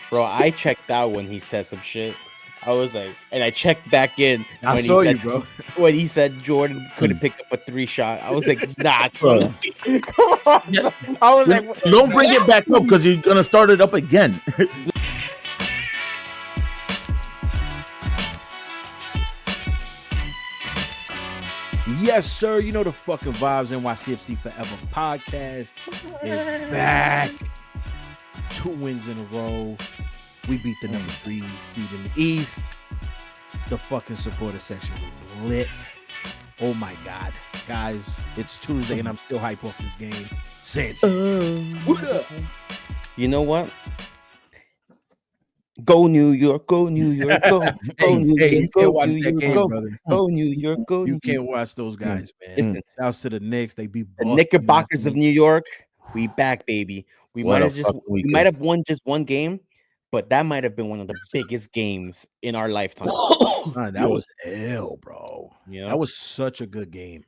Bro, I checked out when he said some shit. I was like, and I checked back in I when saw he said, you, bro. when he said Jordan couldn't pick up a 3-shot. I was like, nah, son. Bro. Come on. Yeah. Son. I was like, Don't bring it back up because you're gonna start it up again. Yes, sir. You know the fucking vibes. NYCFC Forever podcast is back. 2 wins in a row. We beat the number 3 seed in the East. The fucking supporter section was lit. Oh my God. Guys, it's Tuesday and I'm still hype off this game. Sanchez. What up? you know what? Go New York, go New York, go New Hey, York, you go can't watch New that York, game, go, brother. go New York, go. You New can't York. watch those guys, man. Listen, Shouts to the Knicks. They beat the Boston. Knickerbockers of New York, we back, baby. We What might a have just fucking we weekend. might have won just one game, but that might have been one of the biggest games in our lifetime. Man, that was ill, bro. You know? That was such a good game.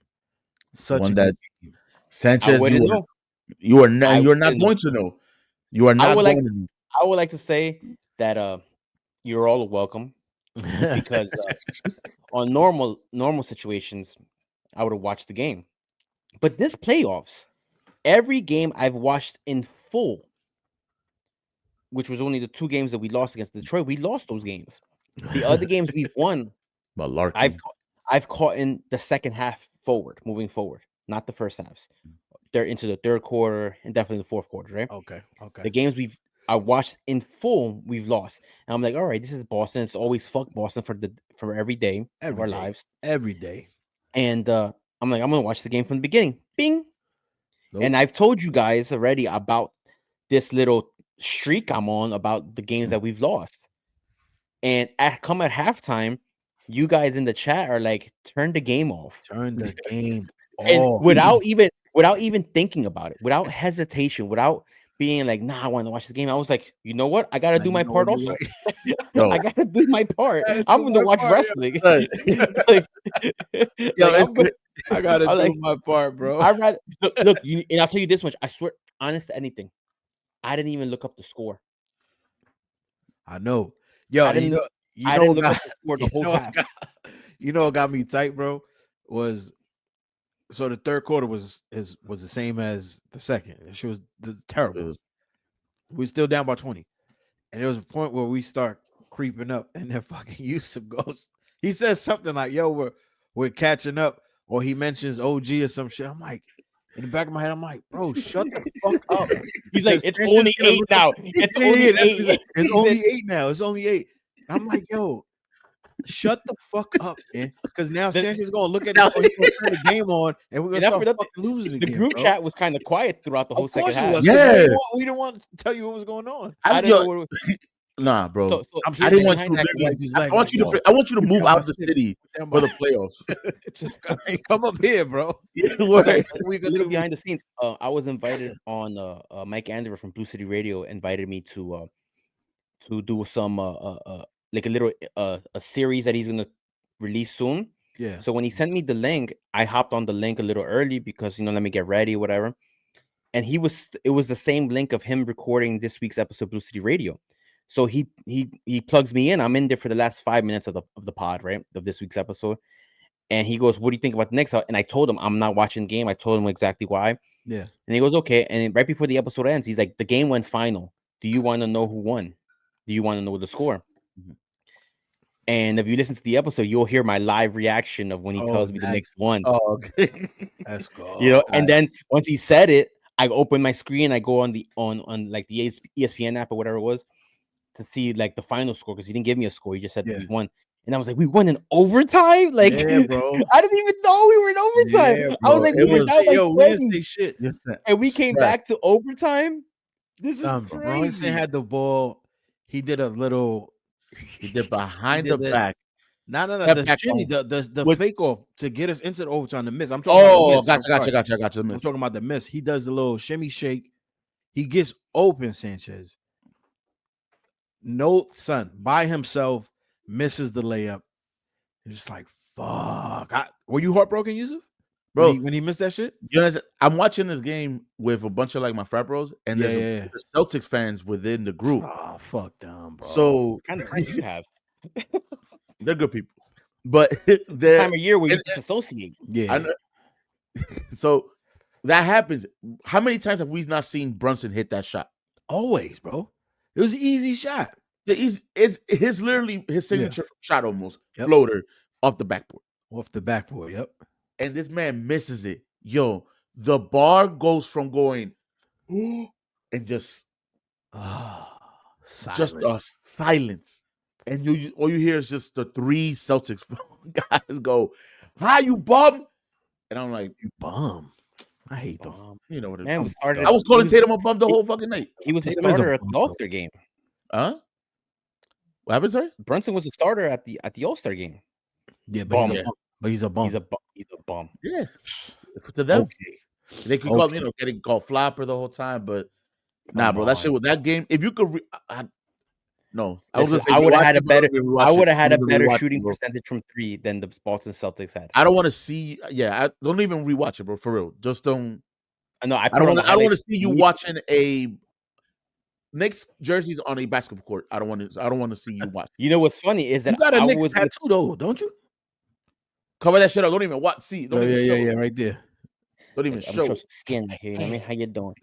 Such One a that good game. Sanchez, I wouldn't know. you are not. You're not wouldn't know. going to know. You are I not would going like to to, know. I would like to say that you're all welcome because on normal situations, I would have watched the game. But this playoffs, every game I've watched in full, which was only the 2 games that we lost against Detroit, we lost those games. The other games we've won, Malarkey. I've caught in the second half moving forward, not the first halves. They're into the third quarter and definitely the fourth quarter, right? Okay. The games I watched in full, we've lost. And I'm like, all right, this is Boston. It's always fuck Boston for every day of our lives. Every day. And I'm like, I'm gonna watch the game from the beginning. Bing. Nope. And I've told you guys already about this little streak I'm on about the games that we've lost. And at halftime, you guys in the chat are like, turn the game off. Turn the game And off. without even thinking about it, without hesitation, without being like, nah, I want to watch the game. I was like, you know what? I gotta do my part also. I gotta do my part. I'm gonna watch wrestling. Right. Like, I gotta do my part, bro. I rather look. And I'll tell you this much. I swear, honest to anything, I didn't even look up the score. I know. Yo, I didn't look up the score the whole half. You know what got me tight, bro? Was so the third quarter was the same as the second. It was terrible. We're still down by 20. And there was a point where we start creeping up, and then fucking Yousef goes. He says something like, "Yo, we're catching up," or he mentions OG or some shit. I'm like, in the back of my head, I'm like, bro, shut the fuck up. He's like, it's only 8 now. It's only 8. It's only 8 now. It's only 8. I'm like, yo, shut the fuck up, man. Because now Sanchez is gonna look at it, he's gonna turn the game on, and we're gonna start fucking losing the again. group bro. chat was kind of quiet throughout the whole second half. Yeah, we didn't want to tell you what was going on. I didn't know what nah, bro. So I didn't want you. I want you to move out of the city for the playoffs. Just come up here, bro. A little behind the scenes. I was invited on. Mike Andrew from Blue City Radio invited me to do some like a little a series that he's gonna release soon. Yeah. So when he sent me the link, I hopped on the link a little early because let me get ready, whatever. And it was the same link of him recording this week's episode of Blue City Radio. So he plugs me in. I'm in there for the last 5 minutes of the pod, right, of this week's episode. And he goes, "What do you think about the next?" And I told him I'm not watching the game. I told him exactly why. Yeah. And he goes, "Okay." And right before the episode ends, he's like, "The game went final. Do you want to know who won? Do you want to know the score?" Mm-hmm. And if you listen to the episode, you'll hear my live reaction of when he tells me the Knicks won. Oh, okay. Let's go. And then once he said it, I open my screen. I go on the like the ESPN app or whatever it was to see like the final score because he didn't give me a score. He just said that we won. And I was like, we won in overtime? Like, yeah, bro. I didn't even know we were in overtime. Yeah, I was like, we didn't say shit. And we came back to overtime. This is crazy. Bronson had the ball. He did a little. He did behind the back. No. The shimmy, the fake off to get us into the overtime. The miss. I'm talking about the miss. Gotcha. I'm talking about the miss. He does the little shimmy shake. He gets open, Sanchez. No, son, by himself, misses the layup. It's just like, fuck. Were you heartbroken, Yousef? bro. When he missed that shit. You know, I'm watching this game with a bunch of like my frat bros, and there's the Celtics fans within the group. Oh, fuck them, bro. So what kind of friends you have? They're good people, but the time of year where you disassociate. Yeah. So that happens. How many times have we not seen Brunson hit that shot? Always, bro. It was an easy shot. It's literally his signature shot, almost floater off the backboard. Off the backboard, yep. And this man misses it. Yo, the bar goes from going and just silence. And all you hear is just the three Celtics guys go, "Hi, you bum!" And I'm like, "You bum." I hate them. You know what? Man, I was calling Tatum a bum the whole fucking night. He was a starter at the All-Star game. Huh? What happened, sorry? Brunson was a starter at the All-Star game. Yeah, but he's a bum. He's a bum. Yeah. To them, they could call getting called flopper the whole time, but nah, bro, that shit with that game. If you could, no, I would have had a better. I would have had a better shooting percentage from three than the Boston Celtics had. I don't want to see. Yeah, I don't even rewatch it, bro. For real, just don't. No, I don't want to see you watching a Knicks jerseys on a basketball court. I don't want to see you watch. You know what's funny is that you got a Knicks tattoo though, don't you? Cover that shit up. Don't even watch. See, don't even show. Yeah, right there. Don't even show. Some skin right here. You know what I mean? How you doing?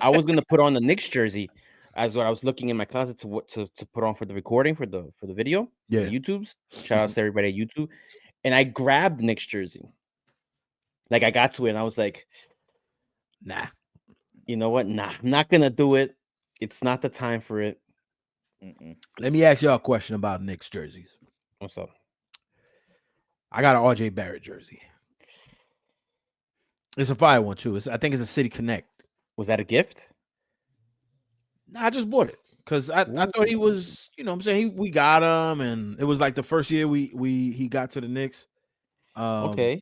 I was gonna put on the Knicks jersey as what I was looking in my closet to put on for the recording for the video. Yeah, YouTube's. Shout out to everybody at YouTube. And I grabbed the Knicks jersey. Like I got to it and I was like, nah. You know what? Nah, I'm not gonna do it. It's not the time for it. Let me ask y'all a question about Knicks jerseys. What's up? I got an RJ Barrett jersey. It's a fire one too. I think it's a City Connect. Was that a gift? Nah, I just bought it because I thought he was, you know what I'm saying, we got him, and it was like the first year he got to the Knicks. Okay.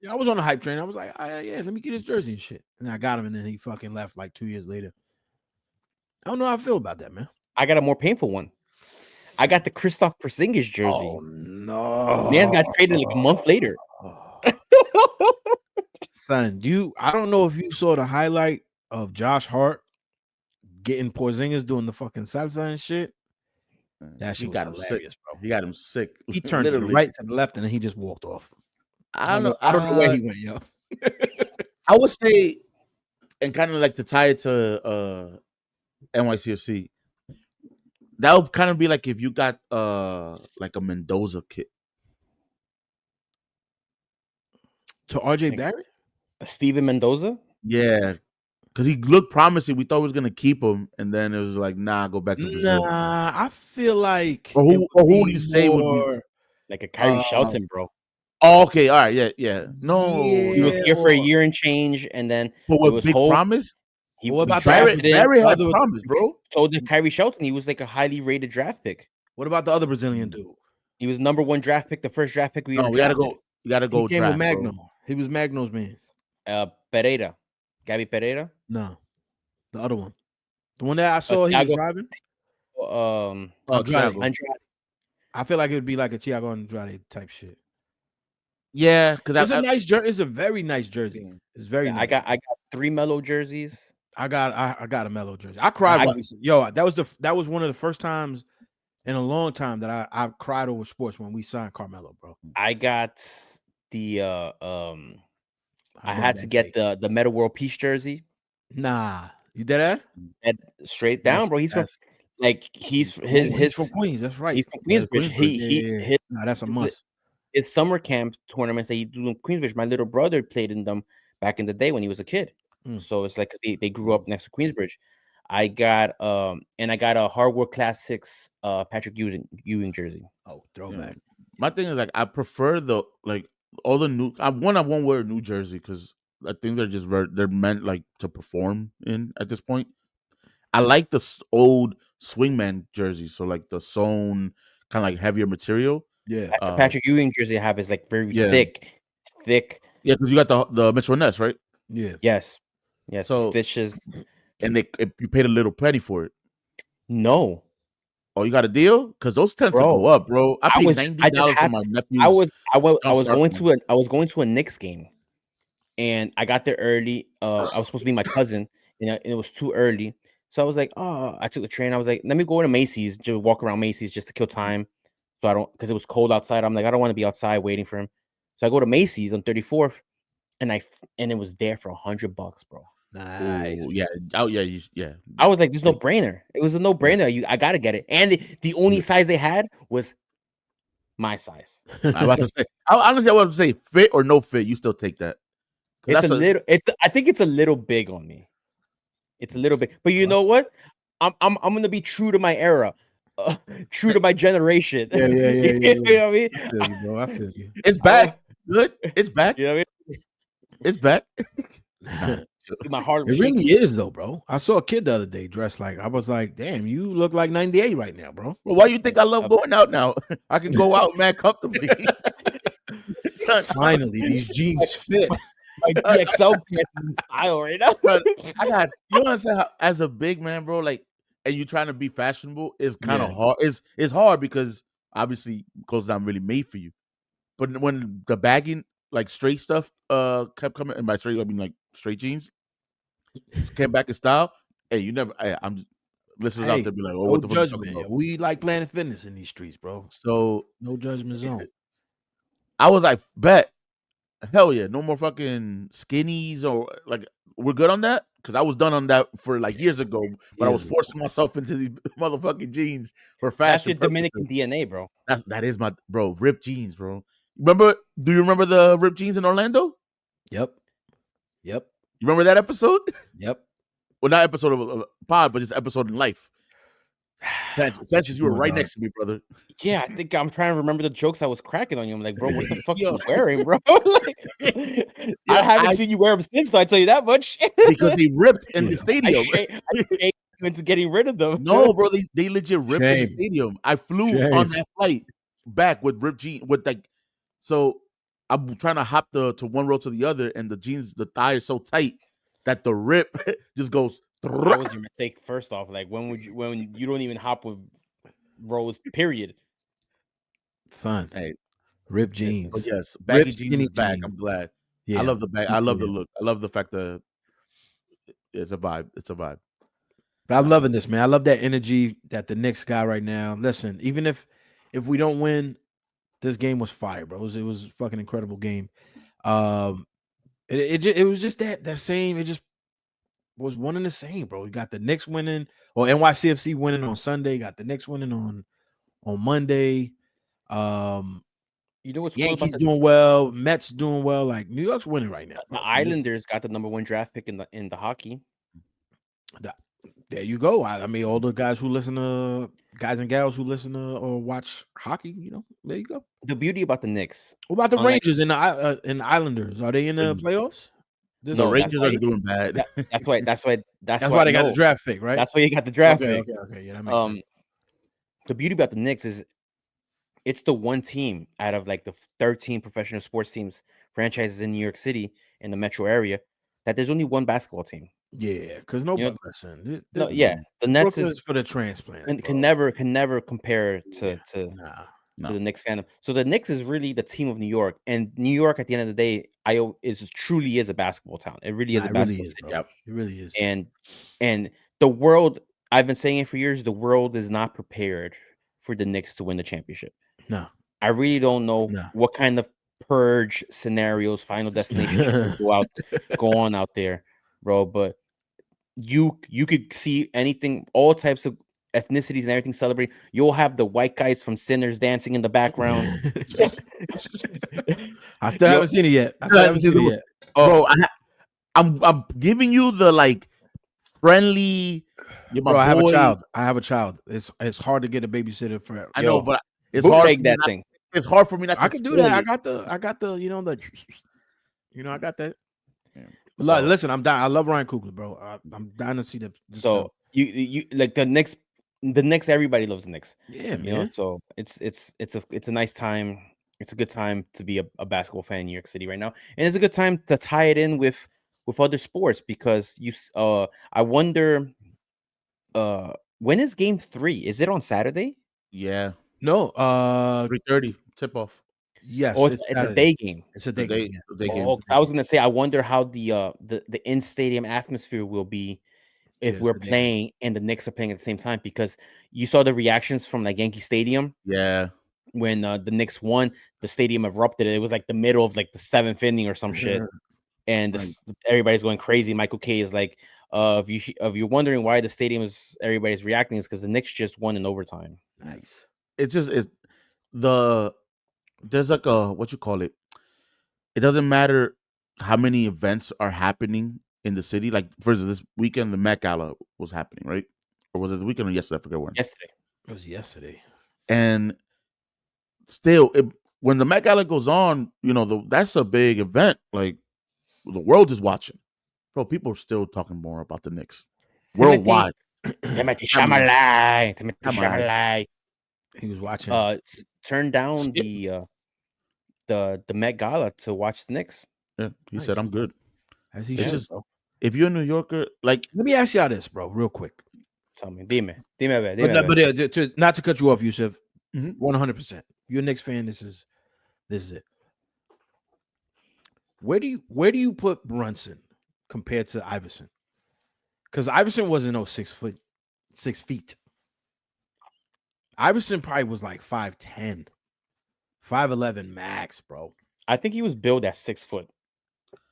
Yeah, I was on the hype train. I was like, yeah, let me get his jersey and shit. And I got him, and then he fucking left like 2 years later. I don't know how I feel about that, man. I got a more painful one. I got the Kristaps Porzingis jersey. Oh no, man's got traded like a month later. Son, I don't know if you saw the highlight of Josh Hart getting Porzingis doing the fucking salsa and shit. That shit got him sick, bro. He got him sick. He turned to the right, to the left, and then he just walked off. I don't know. I don't know where he went, yo. I would say, and kind of like to tie it to NYCFC, that would kind of be like if you got like a Mendoza kit to RJ Barrett, a Steven Mendoza. Yeah, because he looked promising. We thought we was gonna keep him, and then it was like, nah, go back to Brazil. Nah, I feel like or who do you say would be like a Kyrie Shelton, bro? Oh, okay, all right, yeah. No, he was here for a year and change, and then but with big promise. What about Barrett had promise, bro? So did Kyrie Shelton. He was like a highly rated draft pick. What about the other Brazilian dude? He was #1 draft pick, the first draft pick we ever drafted. We gotta go. He came with Magno. Bro. He was Magno's man. Pereira, Gabby Pereira. No, the other one, the one that I saw he was driving. Andrade. I feel like it would be like a Thiago Andrade type shit. Yeah, because it's a nice jersey. It's a very nice jersey. It's very. Nice. I got 3 Melo jerseys. I got a Melo jersey. I cried. That was one of the first times in a long time that I cried over sports when we signed Carmelo, bro. I got the I had to get the Meta World Peace jersey. Nah, you did that? Straight down, bro. He's from he's from Queens. That's right. He's from Queensbridge. Nah, that's a must. His summer camp tournaments that he do in Queensbridge. My little brother played in them back in the day when he was a kid. So it's like they grew up next to Queensbridge. I got and I got a Hardwood Classics Patrick Ewing jersey. Oh, throwback. My thing is like I prefer all the new. I won't wear a new jersey because I think they're meant like to perform in at this point. I like the old swingman jersey, so like the sewn kind of like heavier material. Yeah, that's a Patrick Ewing jersey I have is like very thick. Yeah, because you got the Mitchell Ness, right? Yeah. Yes. So stitches, and you paid a little penny for it. No. Oh, you got a deal? Because those tend to go bro. up, bro. I paid I just $90 for had my I nephew's was I was I was Johnson going Arsenal. to a Knicks game, and I got there early. I was supposed to be my cousin, and it was too early. So I was like, oh, I took the train. I was like, let me go to Macy's, just walk around Macy's just to kill time. So I don't, because it was cold outside. I'm like, I don't want to be outside waiting for him. So I go to Macy's on 34th, and it was there for $100, bro. Nice. Oh yeah. Oh yeah. Yeah. I was like, there's no brainer. It was a no brainer. I gotta get it. And the only size they had was my size. I'm about to say. Honestly, I was about to say fit or no fit. You still take that. I think it's a little big on me. It's a little big, but you know what? I'm gonna be true to my era, true to my generation. Yeah. You know what I mean? I feel you, bro. I feel you. It's back. Good. It's back. You know what It's back. I mean? My heart It really is though, bro. I saw a kid the other day dressed like, I was like, damn, you look like 98 right now, bro. Well, why you think I love going out now? I can go out, man, comfortably. Son, Finally, these jeans fit. my DXL pants in style right now. son, you understand how, as a big man, bro, like, and you trying to be fashionable is kind of hard. It's hard because obviously clothes not really made for you. But when the bagging, like straight stuff, kept coming, and by straight I mean like straight jeans, came back in style. Hey, you never. I'm just, listeners out there be like, oh, no what the fuck? judgment. We like Planet Fitness in these streets, bro. So No judgment zone. I was like, bet, hell yeah, no more fucking skinnies or like we're good on that because I was done on that for like years ago, but I was forcing myself into these motherfucking jeans for fashion. That's your Dominican DNA, bro. That is my bro. Ripped jeans, bro. Remember? Do you remember the ripped jeans in Orlando? Yep. You remember that episode? Yep. Well, not episode of a pod, but just episode in life. Sanchez, you were right next to me, brother. Yeah, I think I'm trying to remember the jokes I was cracking on you. I'm like, bro, what the fuck are you wearing, bro? Like, I haven't seen you wear them since, though, I tell you that much. Because they ripped in the stadium. I shamed you into getting rid of them. No, bro, they legit ripped in the stadium. I flew on that flight back with ripped jeans with like, so I'm trying to hop to one row to the other, and the jeans, the thigh is so tight that the rip just goes. That was your mistake. First off, like when you don't even hop with rows, period. Son, hey, ripped jeans. But yes, baggy jeans is back. I'm glad. Yeah, I love the bag. I love the look. I love the fact that it's a vibe. It's a vibe. But I'm loving this, man. I love that energy that the Knicks got right now. Listen, even if we don't win, this game was fire, bro. It was a fucking incredible game. It was just that same. It just was one and the same, bro. You got the Knicks winning, or NYCFC winning on Sunday. Got the Knicks winning on Monday. You know what's Yankees doing well, Mets doing well. Like New York's winning right now. The Islanders got the #1 draft pick in the hockey. There you go. I mean, all the guys and gals who listen to or watch hockey, you know, there you go. The beauty about the Knicks. What about the Rangers and the Islanders? Are they in the playoffs? The Rangers are doing bad. That's why they got the draft pick, right? That's why you got the draft pick. Okay. Yeah, that makes sense. The beauty about the Knicks is it's the one team out of like the 13 professional sports teams franchises in New York City in the metro area that there's only one basketball team. Yeah, because nobody listen. The Nets is for the transplant and can never compare to the Knicks fandom. So the Knicks is really the team of New York, and New York at the end of the day, truly is a basketball town. It really is a basketball city. Yep. It really is. And the world, I've been saying it for years, the world is not prepared for the Knicks to win the championship. No, I really don't know what kind of purge scenarios, final destination go on out there, bro. But you could see anything, all types of ethnicities and everything celebrating. You'll have the white guys from Sinners dancing in the background. I still haven't seen it yet. Bro, I'm giving you the like friendly. Bro, I have a child. It's hard to get a babysitter for. I know, but it's hard. thing. It's hard for me not. I can do that. I got the. I got that. So, listen, I'm down. I love Ryan Coogler, bro. I'm down to see the. So you like the Knicks. The Knicks, everybody loves the Knicks. Yeah, man. You know, so it's a nice time. It's a good time to be a basketball fan in New York City right now, and it's a good time to tie it in with other sports because I wonder When is Game 3? Is it on Saturday? Yeah, No, 3:30 tip off. yes, Oh, it's it's a Saturday. day game. It's a The day game. day Yeah. the day game. Oh, I was gonna say, I wonder how the in stadium atmosphere will be if Yeah, it's we're a day game. playing and the Knicks are playing at the same time, because you saw the reactions from like Yankee Stadium Yeah, when the Knicks won. The stadium erupted. It was like the middle of like the 7th inning or some shit, and right. everybody's going crazy. Michael K is like, if you're wondering why the stadium is everybody's reacting, is because the Knicks just won in overtime. Nice. It's just there's like a what you call it. It doesn't matter how many events are happening in the city. Like for instance, this weekend the Met Gala was happening, right? Or was it the weekend or yesterday? I forget when. Yesterday, It was yesterday. And still, when the Met Gala goes on, that's a big event. Like the world is watching. Bro, people are still talking more about the Knicks worldwide. Timothy I'm like, Chalamet. He was watching. Turn down shit. the Met Gala to watch the Knicks. Yeah, he Nice. said, I'm good. As he It's should, just, bro. if you're a New Yorker, like, Let me ask y'all this, bro, real quick. Tell me, dime, a ver, But not to cut you off, Yousef. Mhm. 100%. You're a Knicks fan. This is it. Where do you put Brunson compared to Iverson? Because Iverson wasn't no 6 feet. Iverson probably was like 5'10", 5'11" max, bro. I think he was billed at 6 foot.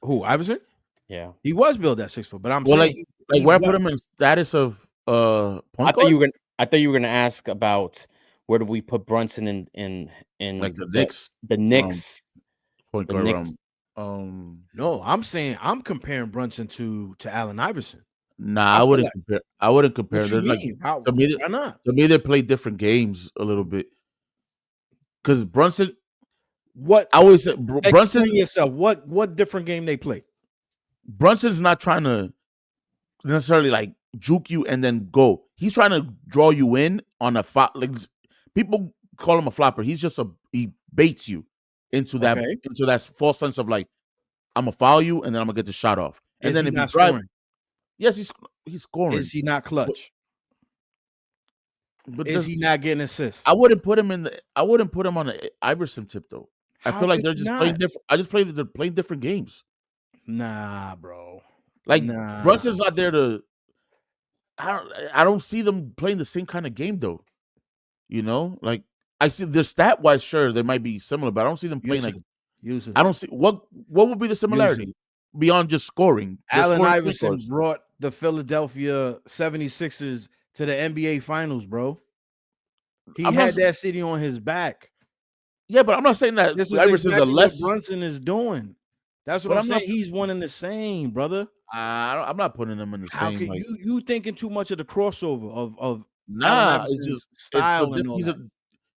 Who, Iverson? Yeah, He was billed at 6 foot, but I'm well, saying like where I put him in status of point guard, I thought you were gonna ask about where do we put Brunson in like the Knicks, the Knicks. point The guard Knicks. no, I'm saying I'm comparing Brunson to Allen Iverson. Nah, I I feel wouldn't like- compare. I wouldn't compare. What They're you like mean? How, to me. why not? To me, they play different games a little bit. Because Brunson, What? I always say Brunson. Explain yourself. What different game they play? Brunson's not trying to necessarily like juke you and then go. He's trying to draw you in on a flop. Like people call him a flopper. He baits you into that Okay. false sense of like, I'm gonna foul you and then I'm gonna get the shot off. And Is then he if you not drive, scoring? yes, he's scoring. Is he not clutch? But Is he not getting assists? I wouldn't put him on the Iverson tip though. I How feel like could they're you just playing not? different. I just play that they're playing different games. Nah, bro. Like Nah. Brunson's not there to. I don't see them playing the same kind of game though. Like I see their stat wise, sure they might be similar, but I don't see them playing like. Yousef. I don't see what would be the similarity beyond just scoring. They're Allen scoring Iverson scores. brought the Philadelphia 76ers to the NBA Finals, bro. He I'm had not- that city on his back. Yeah, but I'm not saying that This is Iverson's exactly a less. what Brunson is doing. That's what But I'm I'm not- saying. He's one and the same, brother. I'm not putting them in the How same. can Like, you thinking too much of the crossover of Allen nah, Iverson's it's just style and all he's that?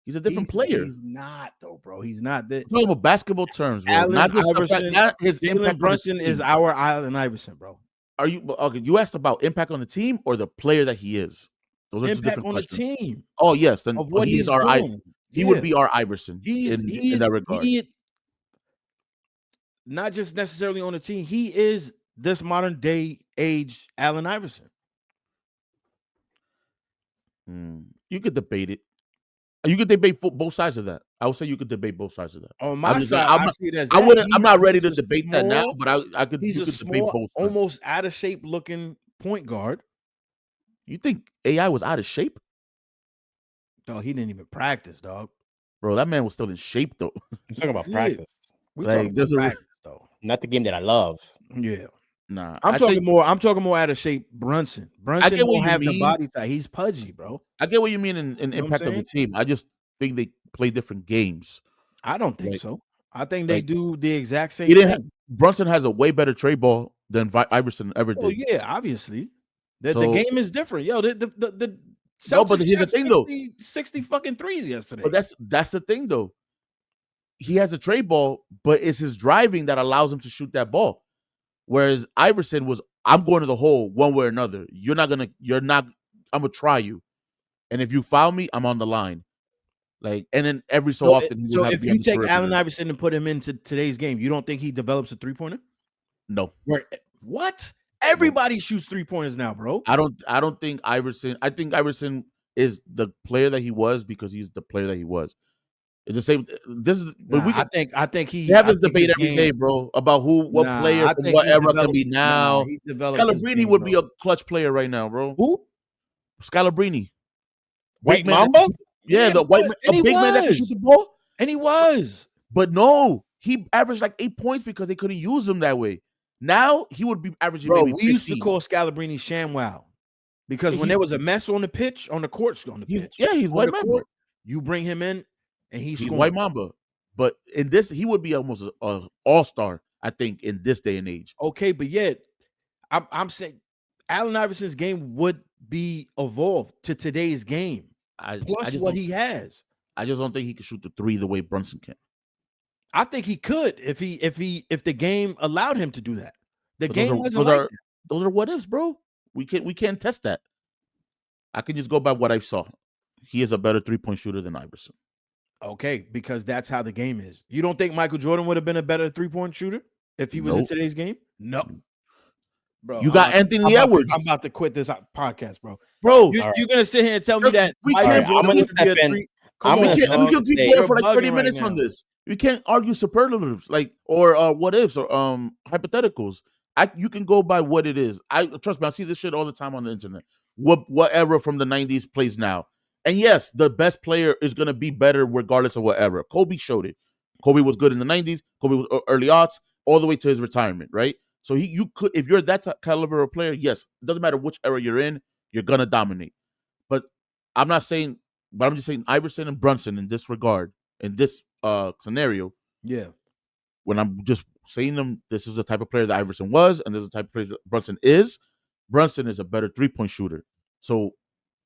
he's a different player. He's not though, bro. He's not that. I'm talking about basketball terms, bro. Allen Not just the fact, Iverson, not his Jalen impact on the Brunson is team. our Allen Iverson, bro. Are you okay? You asked about impact on the team or the player that he is. Those are two Impact different on questions. the team Oh yes, then of what he he's is our doing. he would Yeah. be our Iverson He's in that regard. He not just necessarily on the team. He is this modern day age Allen Iverson. You could debate it. You could debate both sides of that. I would say you could debate both sides of that. On my side, I'm I not, see it as I that. wouldn't. I'm not ready He's to a debate that now, small- but I could. He's You a could debate small, both. almost out of shape looking point guard. You think AI was out of shape, Dog, he didn't even practice, dog. bro? That man was still in shape though. I'm talking about Yeah. practice, We Like, talking there's about a- practice, though. not the game that I love. Yeah, Nah, I'm I talking think, more. I'm talking more out of shape. Brunson get what don't you have the mean. body type. He's pudgy, bro. I get what you mean in know what I'm impact of the team. I just think they play different games. I don't think Like- so. I think they like, do the exact same He didn't. thing. Brunson has a way better trade ball than Iverson ever did. Oh yeah, obviously. The So- game is different. Yo, the No, but Celtics here's the shot thing, though. 60 fucking threes yesterday. But that's the thing though. He has a trade ball, but it's his driving that allows him to shoot that ball. Whereas Iverson was, I'm going to the hole one way or another. I'm gonna try you. And if you foul me, I'm on the line. Like, and then every so often, he would so have to if be on you the take perimeter. Allen Iverson and put him into today's game, you don't think he develops a 3-pointer? No, What? Everybody shoots 3-pointers now, bro. I don't think Iverson. I think Iverson is the player that he was because he's the player that he was. It's the same. This is, but Nah, I think we have this think debate his every day, game. bro, about what Nah, player I from think what he era can develops. be now. He develops his Scalabrini game, would be bro. a clutch player right now, bro. Who? Scalabrini, White big man. Mamba? Yeah, the white man, a big man that can shoot the ball. And he was. But no, he averaged like 8 points because they couldn't use him that way. Now he would be averaging Bro, maybe we 15. used to call Scalabrini ShamWow because when there was a mess on the pitch, on the courts, on the pitch, he's white Mamba. You bring him in, and he's scoring. White Mamba. But in this, he would be almost a all-star, I think, in this day and age. Okay, but yet, I'm saying Allen Iverson's game would be evolved to today's game. Plus what he has. I just don't think he can shoot the three the way Brunson can. I think he could if the game allowed him to do that. The game wasn't like that. Those are what ifs, bro. We can't test that. I can just go by what I saw. He is a better 3-point shooter than Iverson. Okay, because that's how the game is. You don't think Michael Jordan would have been a better 3-point shooter if he was in today's game? No. Bro, you got Anthony Edwards. I'm about to quit this podcast, bro. Bro, you're gonna sit here and tell me that we Michael can't. Jordan would be a 3. We can keep going for like 30 minutes on this. We can't argue superlatives, like or what ifs or hypotheticals. You can go by what it is. Trust me, I see this shit all the time on the internet. Whatever from the 90s plays now. And yes, the best player is gonna be better regardless of whatever. Kobe showed it. Kobe was good in the 90s. Kobe was early aughts, all the way to his retirement, right? So you could, if you're that caliber of player, yes, it doesn't matter which era you're in, you're gonna dominate. But I'm just saying Iverson and Brunson in this regard, in this scenario. Yeah. When I'm just saying them, this is the type of player that Iverson was, and this is the type of player that Brunson is. Brunson is a better 3-point shooter. So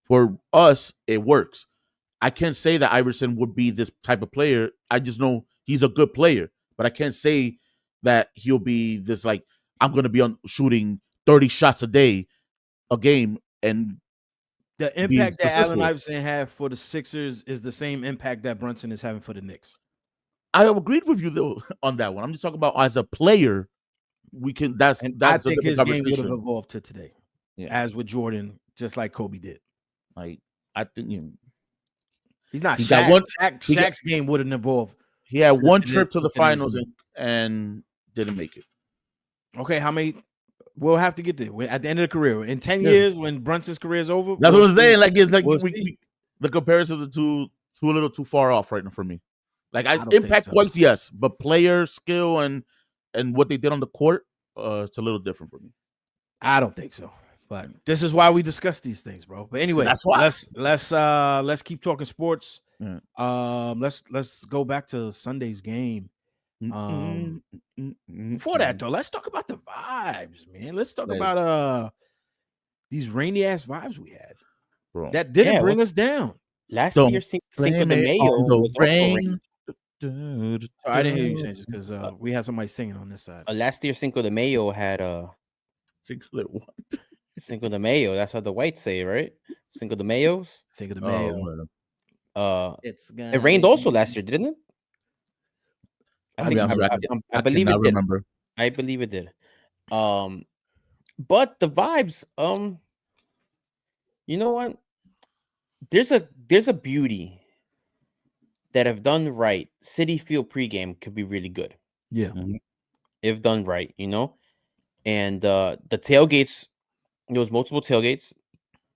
for us, it works. I can't say that Iverson would be this type of player. I just know he's a good player, but I can't say that he'll be this like, I'm going to be on shooting 30 shots a game, and the impact that Allen Iverson had for the Sixers is the same impact that Brunson is having for the Knicks. I agreed with you though on that one. I'm just talking about as a player. We can. That's I think his game would have evolved to today, as with Jordan, just like Kobe did. Like I think he's not. Shaq's game wouldn't evolve. He had one trip to the finals and didn't make it. Okay, how many? We'll have to get there at the end of the career. In 10 years, when Brunson's career is over, that's what I'm saying. Like it's like the comparison of the two a little too far off right now for me. Like impact wise, yes, but player skill and what they did on the court, it's a little different for me. I don't think so. But this is why we discuss these things, bro. But anyway, that's why. Let's keep talking sports. Let's go back to Sunday's game. Before that though, let's talk about the vibes, man. Let's talk about these rainy ass vibes we had. Bro. That didn't bring us down. Last year, Cinco de Mayo was rain. I didn't hear you, Sanchez, because we had somebody singing on this side. Last year, Cinco de Mayo had Cinco de Mayo. That's how the whites say, right? Cinco de Mayos. Cinco de Mayo. It rained also last year, didn't it? I believe it did. I believe it did. But the vibes, you know what? There's a beauty that, if done right, Citi Field pregame could be really good. Yeah, if done right, you know. And the tailgates, there was multiple tailgates.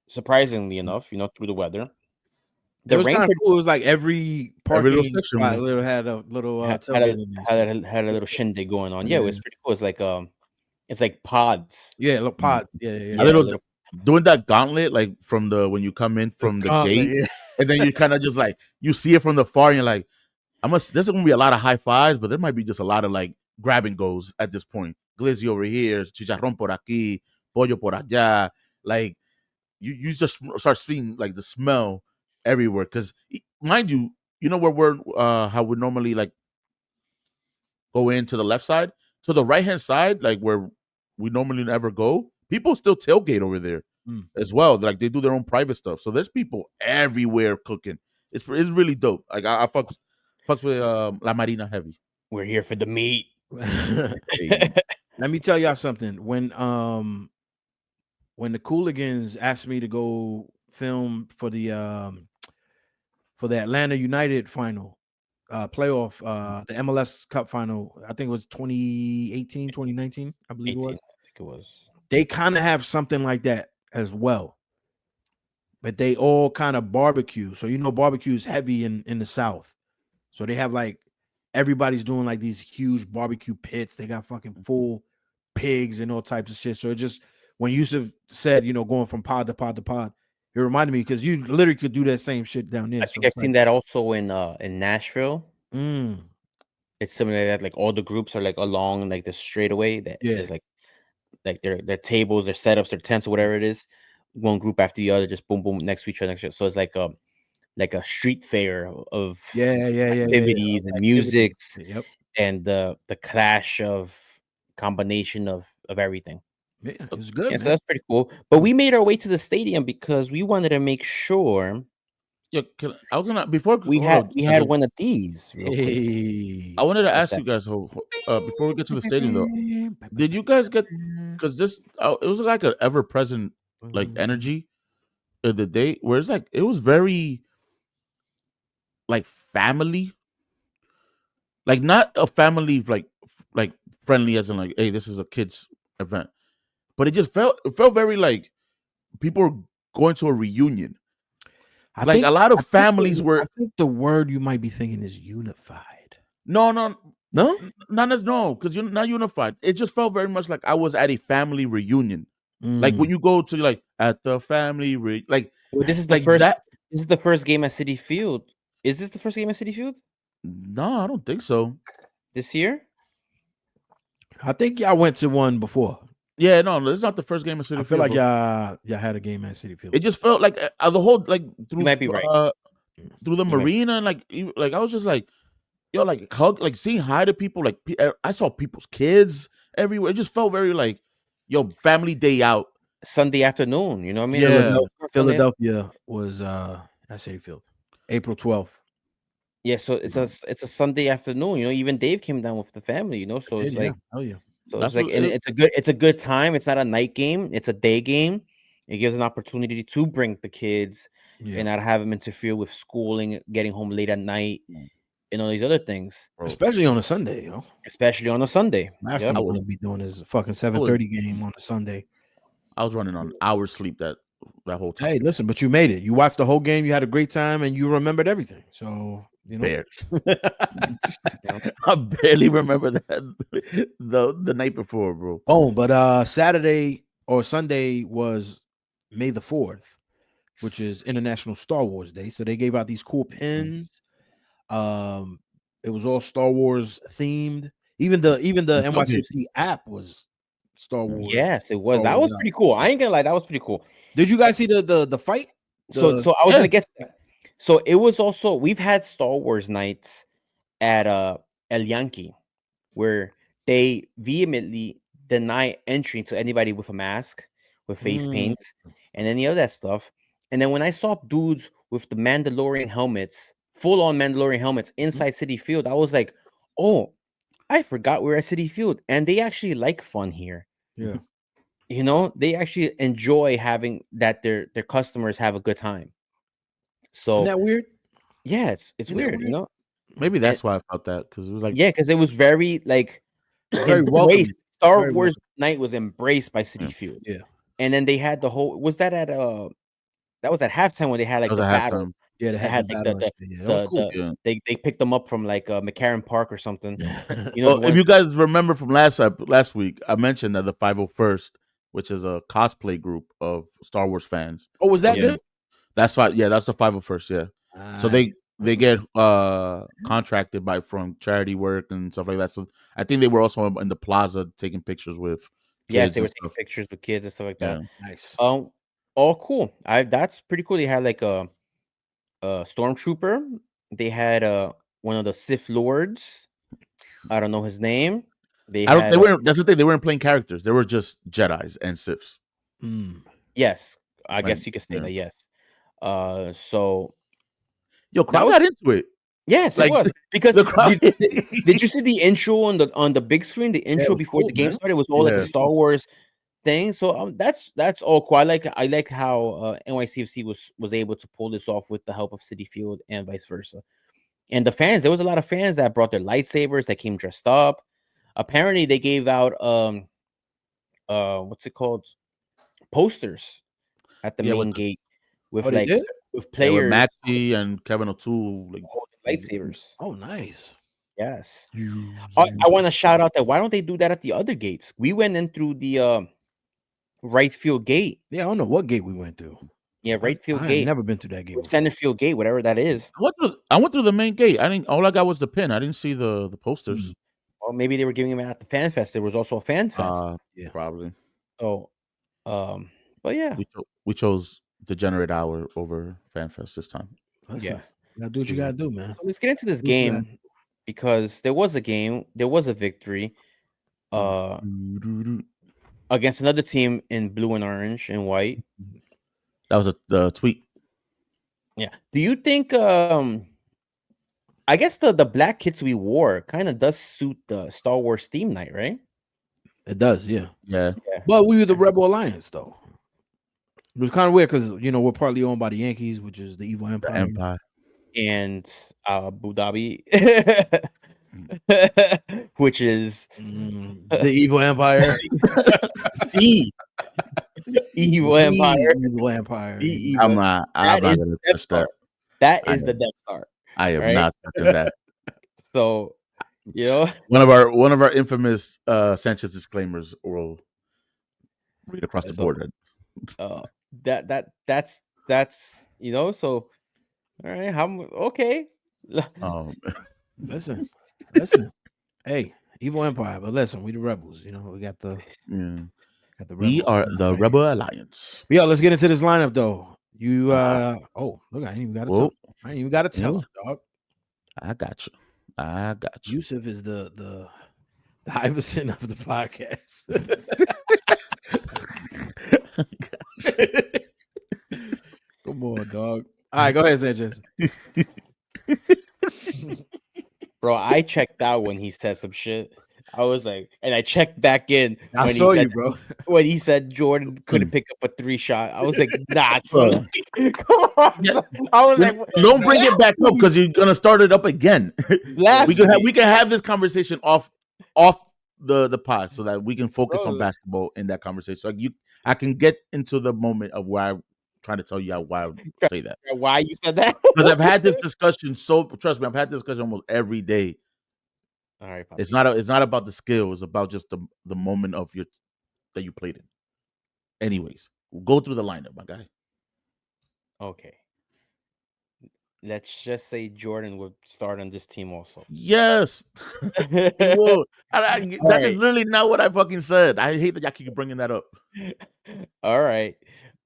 Surprisingly enough, you know, through the weather. The rain kind of cool. It was like every parking spot had a little had a little shindig going on. Yeah, it was pretty cool. It's like pods. Yeah, little pods. Yeah. Doing that gauntlet, like from when you come in from the gate, and then you kind of just like you see it from the far, and you're like, there's gonna be a lot of high fives, but there might be just a lot of like grab and goes at this point. Glizzy over here, chicharrón por aquí, pollo por allá. Like you just start seeing like the smell everywhere, because mind you, you know where we're how we normally like go into the left side, to the right hand side, like where we normally never go. People still tailgate over there as well. Like they do their own private stuff. So there's people everywhere cooking. It's really dope. Like I fucks with La Marina heavy. We're here for the meat. Let me tell y'all something. When the Cooligans asked me to go film for the Atlanta United final playoff, the MLS Cup final, I think it was 2018, 2019, I believe it 18, I was. think it was. They kind of have something like that as well. But they all kind of barbecue. So barbecue is heavy in the South. So they have like everybody's doing like these huge barbecue pits. They got fucking full pigs and all types of shit. So it just when Yousef said, going from pod to pod to pod, it reminded me because you literally could do that same shit down there. I So think I've it's seen like, that also in Nashville. mm, It's similar to that. Like all the groups are like along like the straightaway. That yeah, is like their tables, their setups, their tents, or whatever it is. One group after the other, just boom, boom, next to each other, next to each other. So it's like a street fair of yeah. activities and Activity. musics Yep. and the clash of combination of everything. Yeah, it was good, Yeah, so man. that's pretty cool. But we made our way to the stadium because we wanted to make sure Yeah, I was gonna before. we Hold had on, we had second. one of these real quick. I Hey. wanted to What's ask that? you guys, before we get to the stadium, though, did you guys get because this? It was like an ever present like energy of the day, where it's like it was very like family, like not a family like friendly as in like, hey, this is a kids event, but it felt very like people were going to a reunion. I Like think a lot I of think families the, I were think the word you might be thinking is unified. no, No? not as no, because you're not unified. It just felt very much like I was at a family reunion. Like Mm. when you go to like at the family Well, this is the like first. that. This is the first game at City Field. Is this the first game at City Field No, I don't think so. this year? I think y'all went to one before. Yeah, no, this is not the first game at I City feel Field, like bro. y'all had a game at City Field. It just felt like the whole like You might be right. through the You might. marina and like I was just like yo like hug like seeing hi to people like I saw people's kids everywhere. It just felt very like yo family day out. Sunday afternoon. You know what I mean? It's Yeah, Sunday. Philadelphia was at City Field. April 12th. Yeah, so it's a Sunday afternoon. Even Dave came down with the family. So it's Yeah. like Oh yeah. so it's that's like what and it, it's a good time. It's not a night game. It's a day game. It gives an opportunity to bring the kids Yeah. and not have them interfere with schooling, getting home late at night, and all these other things, bro. Especially on a Sunday, especially on a Sunday. Last Yep. thing I you was want to be doing is a fucking I was 7:30 game on a Sunday. I was running on hours sleep that whole time. Hey, listen, but you made it. You watched the whole game. You had a great time, and you remembered everything. So Barely. Yep. I barely remember that the night before, bro. Oh, but Saturday or Sunday was May the 4th, which is International Star Wars Day. So they gave out these cool pins. It was all Star Wars themed. Even the Okay. NYCFC app was Star Wars. Yes, it was. Star That Wars was app. pretty cool. I ain't gonna lie, that was pretty cool. Did you guys see the fight? So The so I was Yeah. gonna get to that. So it was also we've had Star Wars nights at El Yankee where they vehemently deny entry to anybody with a mask, with face Mm, paints, and any of that stuff. And then when I saw dudes with the Mandalorian helmets, full on Mandalorian helmets inside City Field, I was like, oh, I forgot we're at City Field. And they actually like fun here. yeah. They actually enjoy having that their customers have a good time. Isn't So that weird? yeah, it's Isn't that weird? Maybe and that's why I felt that because it was like yeah, because it was very like It's very embraced. welcoming. Star Very Wars welcoming. night was embraced by City yeah, Field, Yeah. and then they had the whole. Was that at that was at halftime when they had that like was the a battle. halftime. Yeah, they They had the had like battle and shit. Yeah, that was cool. Yeah. they picked them up from like McCarran Park or something. The Well, if ones. you guys remember from last week, I mentioned that the 501st, which is a cosplay group of Star Wars fans, Oh, was that Yeah. them? that's why. Yeah, that's the 501st. Yeah. So Nice. they get contracted by from charity work and stuff like that. So I think they were also in the plaza taking pictures with Yes, kids they and were taking stuff. pictures with kids and stuff like that. Yeah. Nice. All cool. That's pretty cool. They had like a stormtrooper. They had one of the Sith lords. I don't know his name. They I don't. had They weren't. That's the thing. They weren't playing characters. They were just Jedi's and Siths. Mm. yes, I Like guess you could say yeah. that. Yes. So Yo, that crowd was got into it. Yes, it Like was because the crowd. did you see the intro on the big screen? The Yeah, it intro was before cool, the game man. started was all like a Yeah. Star Wars thing. So that's all cool. I like how NYCFC was able to pull this off with the help of City Field and vice versa. And the fans, there was a lot of fans that brought their lightsabers, that came dressed up. Apparently, they gave out what's it called, posters at the Yeah, main gate with Oh, they did? with yeah, with players Maxi and Kevin O'Toole. Like, holding lightsabers. Oh, nice. Yes. you, I want to shout out that why don't they do that at the other gates? We went in through the right field gate. Yeah, I don't know what gate we went through. Yeah, right field I ain't gate. never been through that gate Or before. center field gate, whatever that is. I went through the main gate. I didn't. All I got was the pin. I didn't see the posters. Or maybe they were giving them out at the fan fest. There was also a fan fest. Yeah. Probably. So, but yeah, We chose Degenerate Hour over FanFest this time. Listen, yeah. you gotta do what you gotta do, man. So let's get into this Who's that? game because there was a game, there was a victory, against another team in blue and orange and white. That was the tweet. Yeah. Do you think I guess the black kits we wore kind of does suit the Star Wars theme night, right? It does, yeah. Yeah. But we were the Rebel Alliance, though. It was kind of weird because we're partly owned by the Yankees, which is the evil The empire. Empire. And Abu Dhabi, which is the evil empire. the evil empire. Evil empire. The evil. I'm not That is gonna the Death touch Star. that. That I is the Death Star. I am right? not touching that. So, one of our infamous Sanchez disclaimers will read across the board. that's so all right, okay. Listen. Hey, evil empire, but listen, we the rebels. We got the got the We rebel are the right Rebel here. Alliance. Yeah, let's get into this lineup though. You look, I ain't even gotta tell. I ain't even gotta tell him, dog. I got you. Yousef is the Iverson of the podcast. Come on, dog. All right, go ahead, Sanchez. Bro, I checked out when he said some shit. I was like, and I checked back in. I saw you, bro. When he said Jordan couldn't pick up a 3-shot, I was like, nah, son. Come on. Yeah. I was like, don't bring it back up because you're gonna start it up again. we can have this conversation off the pod so that we can focus on basketball in that conversation. Like I can get into the moment of why I'm trying to tell you why I say that. Why you said that? Because I've had this discussion. So trust me, I've had this discussion almost every day. All right, Poppy. It's not about the skill. It's about just the moment of that you played in. Anyways, we'll go through the lineup, my guy. Okay. Let's just say Jordan would start on this team also. Yes. He will. That is literally not what I fucking said. I hate that y'all keep bringing that up. All right.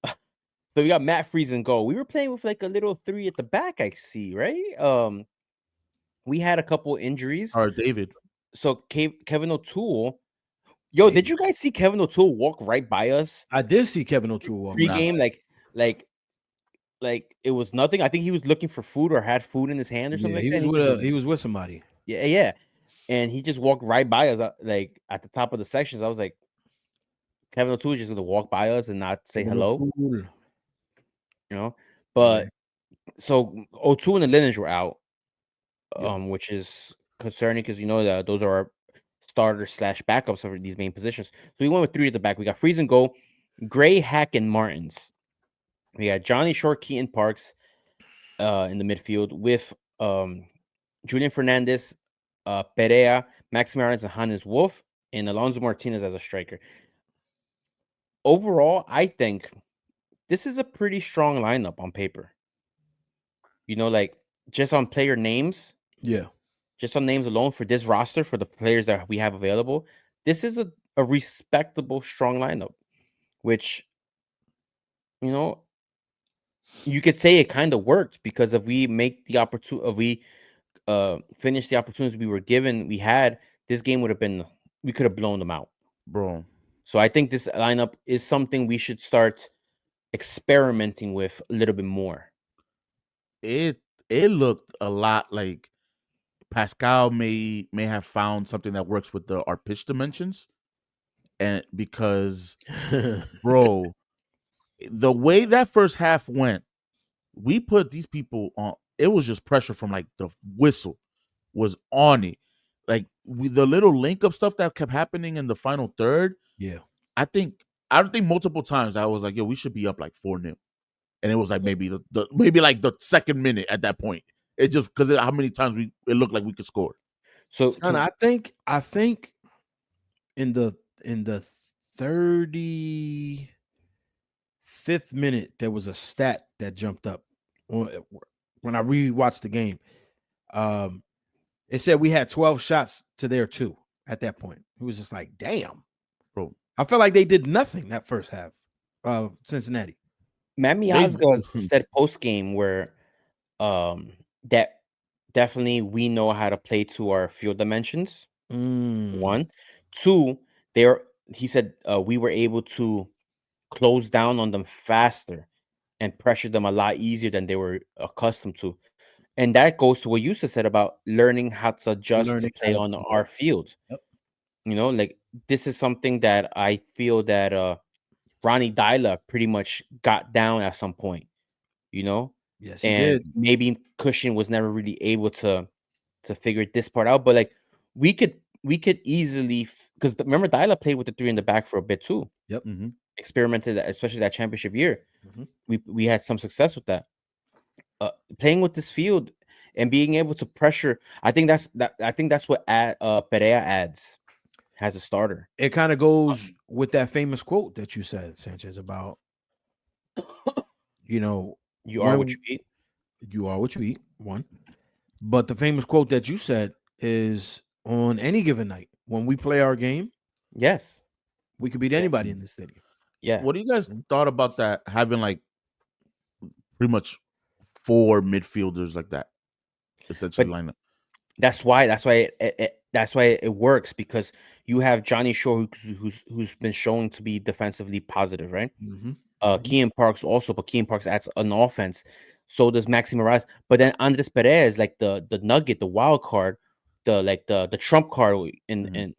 So we got Matt Freeze and goal. We were playing with like a little 3 at the back, I see, right? We had a couple injuries. Or David. So Kevin O'Toole. Yo, did you guys see Kevin O'Toole walk right by us? I did see Kevin O'Toole walk pre-game, like it was nothing. I think he was looking for food or had food in his hand or something like that. He was with somebody. Yeah. And he just walked right by us, like at the top of the sections. I was like, Kevin O'Toole is just gonna walk by us and not say hello. But so O'Toole and the Linens were out, which is concerning because that those are our starters / backups for these main positions. So we went with 3 at the back. We got Freeze and goal, Gray, Hack, and Martins. We got Johnny Short, Keaton Parks in the midfield with Julian Fernandez, Perea, Max Martins, and Hannes Wolf, and Alonso Martinez as a striker. Overall, I think this is a pretty strong lineup on paper. Like just on player names. Yeah. Just on names alone for this roster, for the players that we have available, this is a respectable, strong lineup, which, you could say it kind of worked because if we make the opportunity, if we finish the opportunities we were given, this game we could have blown them out, bro. So I think this lineup is something we should start experimenting with a little bit more. It looked a lot like Pascal may have found something that works with our pitch dimensions, and because bro, the way that first half went, we put these people on. It was just pressure from like the whistle was on it. Like the little link up stuff that kept happening in the final third. Yeah. I don't think multiple times I was like, yo, we should be up like 4-0. And it was like maybe maybe like the second minute at that point. It just because how many times it looked like we could score. So Son, I think in the 35th minute there was a stat that jumped up when I rewatched the game. It said we had 12 shots to their 2 at that point. It was just like, damn, Bro. I felt like they did nothing that first half. Cincinnati. Matt Miazga said post game where that definitely we know how to play to our field dimensions. 1, 2, he said we were able to close down on them faster and pressure them a lot easier than they were accustomed to. And that goes to what Yousef said about learning how to adjust to play on our field. Yep. You know, like this is something that I feel that Ronnie Dyla pretty much got down at some point, you know? Yes, he and did. Maybe Cushing was never really able to figure this part out, but like we could easily, because remember Dyla played with the 3 in the back for a bit too. Yep. Experimented, especially that championship year. We had some success with that. Playing with this field and being able to pressure, I think that's what Perea adds as a starter. It kind of goes with that famous quote that you said, Sanchez, about you are what you eat. You are what you eat. 1, but the famous quote that you said is on any given night when we play our game. Yes, we could beat anybody in this stadium. Yeah. What do you guys thought about that? Having like pretty much 4 midfielders like that, essentially lineup. That's why it works, because you have Johnny Shore who's been shown to be defensively positive, right? Kean Parks also, but Kean Parks adds an offense. So does Maxi Morales. But then Andres Perez, like the nugget, the wild card, the trump card, and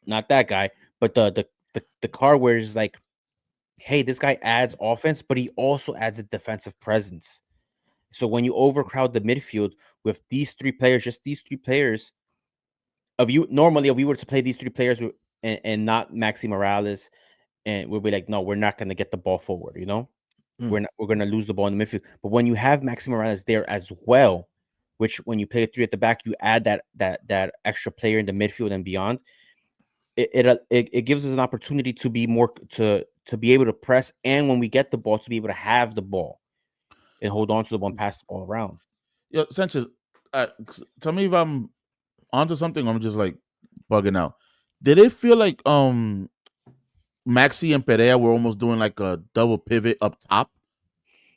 not that guy, but the card where it's like, hey, this guy adds offense, but he also adds a defensive presence. So when you overcrowd the midfield with these 3 players, just these 3 players, normally if we were to play these 3 players and not Maxi Morales, and we'll be like, no, we're not going to get the ball forward, we're going to lose the ball in the midfield. But when you have Maxi Morales there as well, which when you play a 3 at the back, you add that extra player in the midfield and beyond, it gives us an opportunity to be more to be able to press, and when we get the ball, to be able to have the ball and hold on to the ball and pass the ball around. Yo, Sanchez, tell me if I'm onto something or I'm just like bugging out. Did it feel like Maxi and Perea were almost doing like a double pivot up top?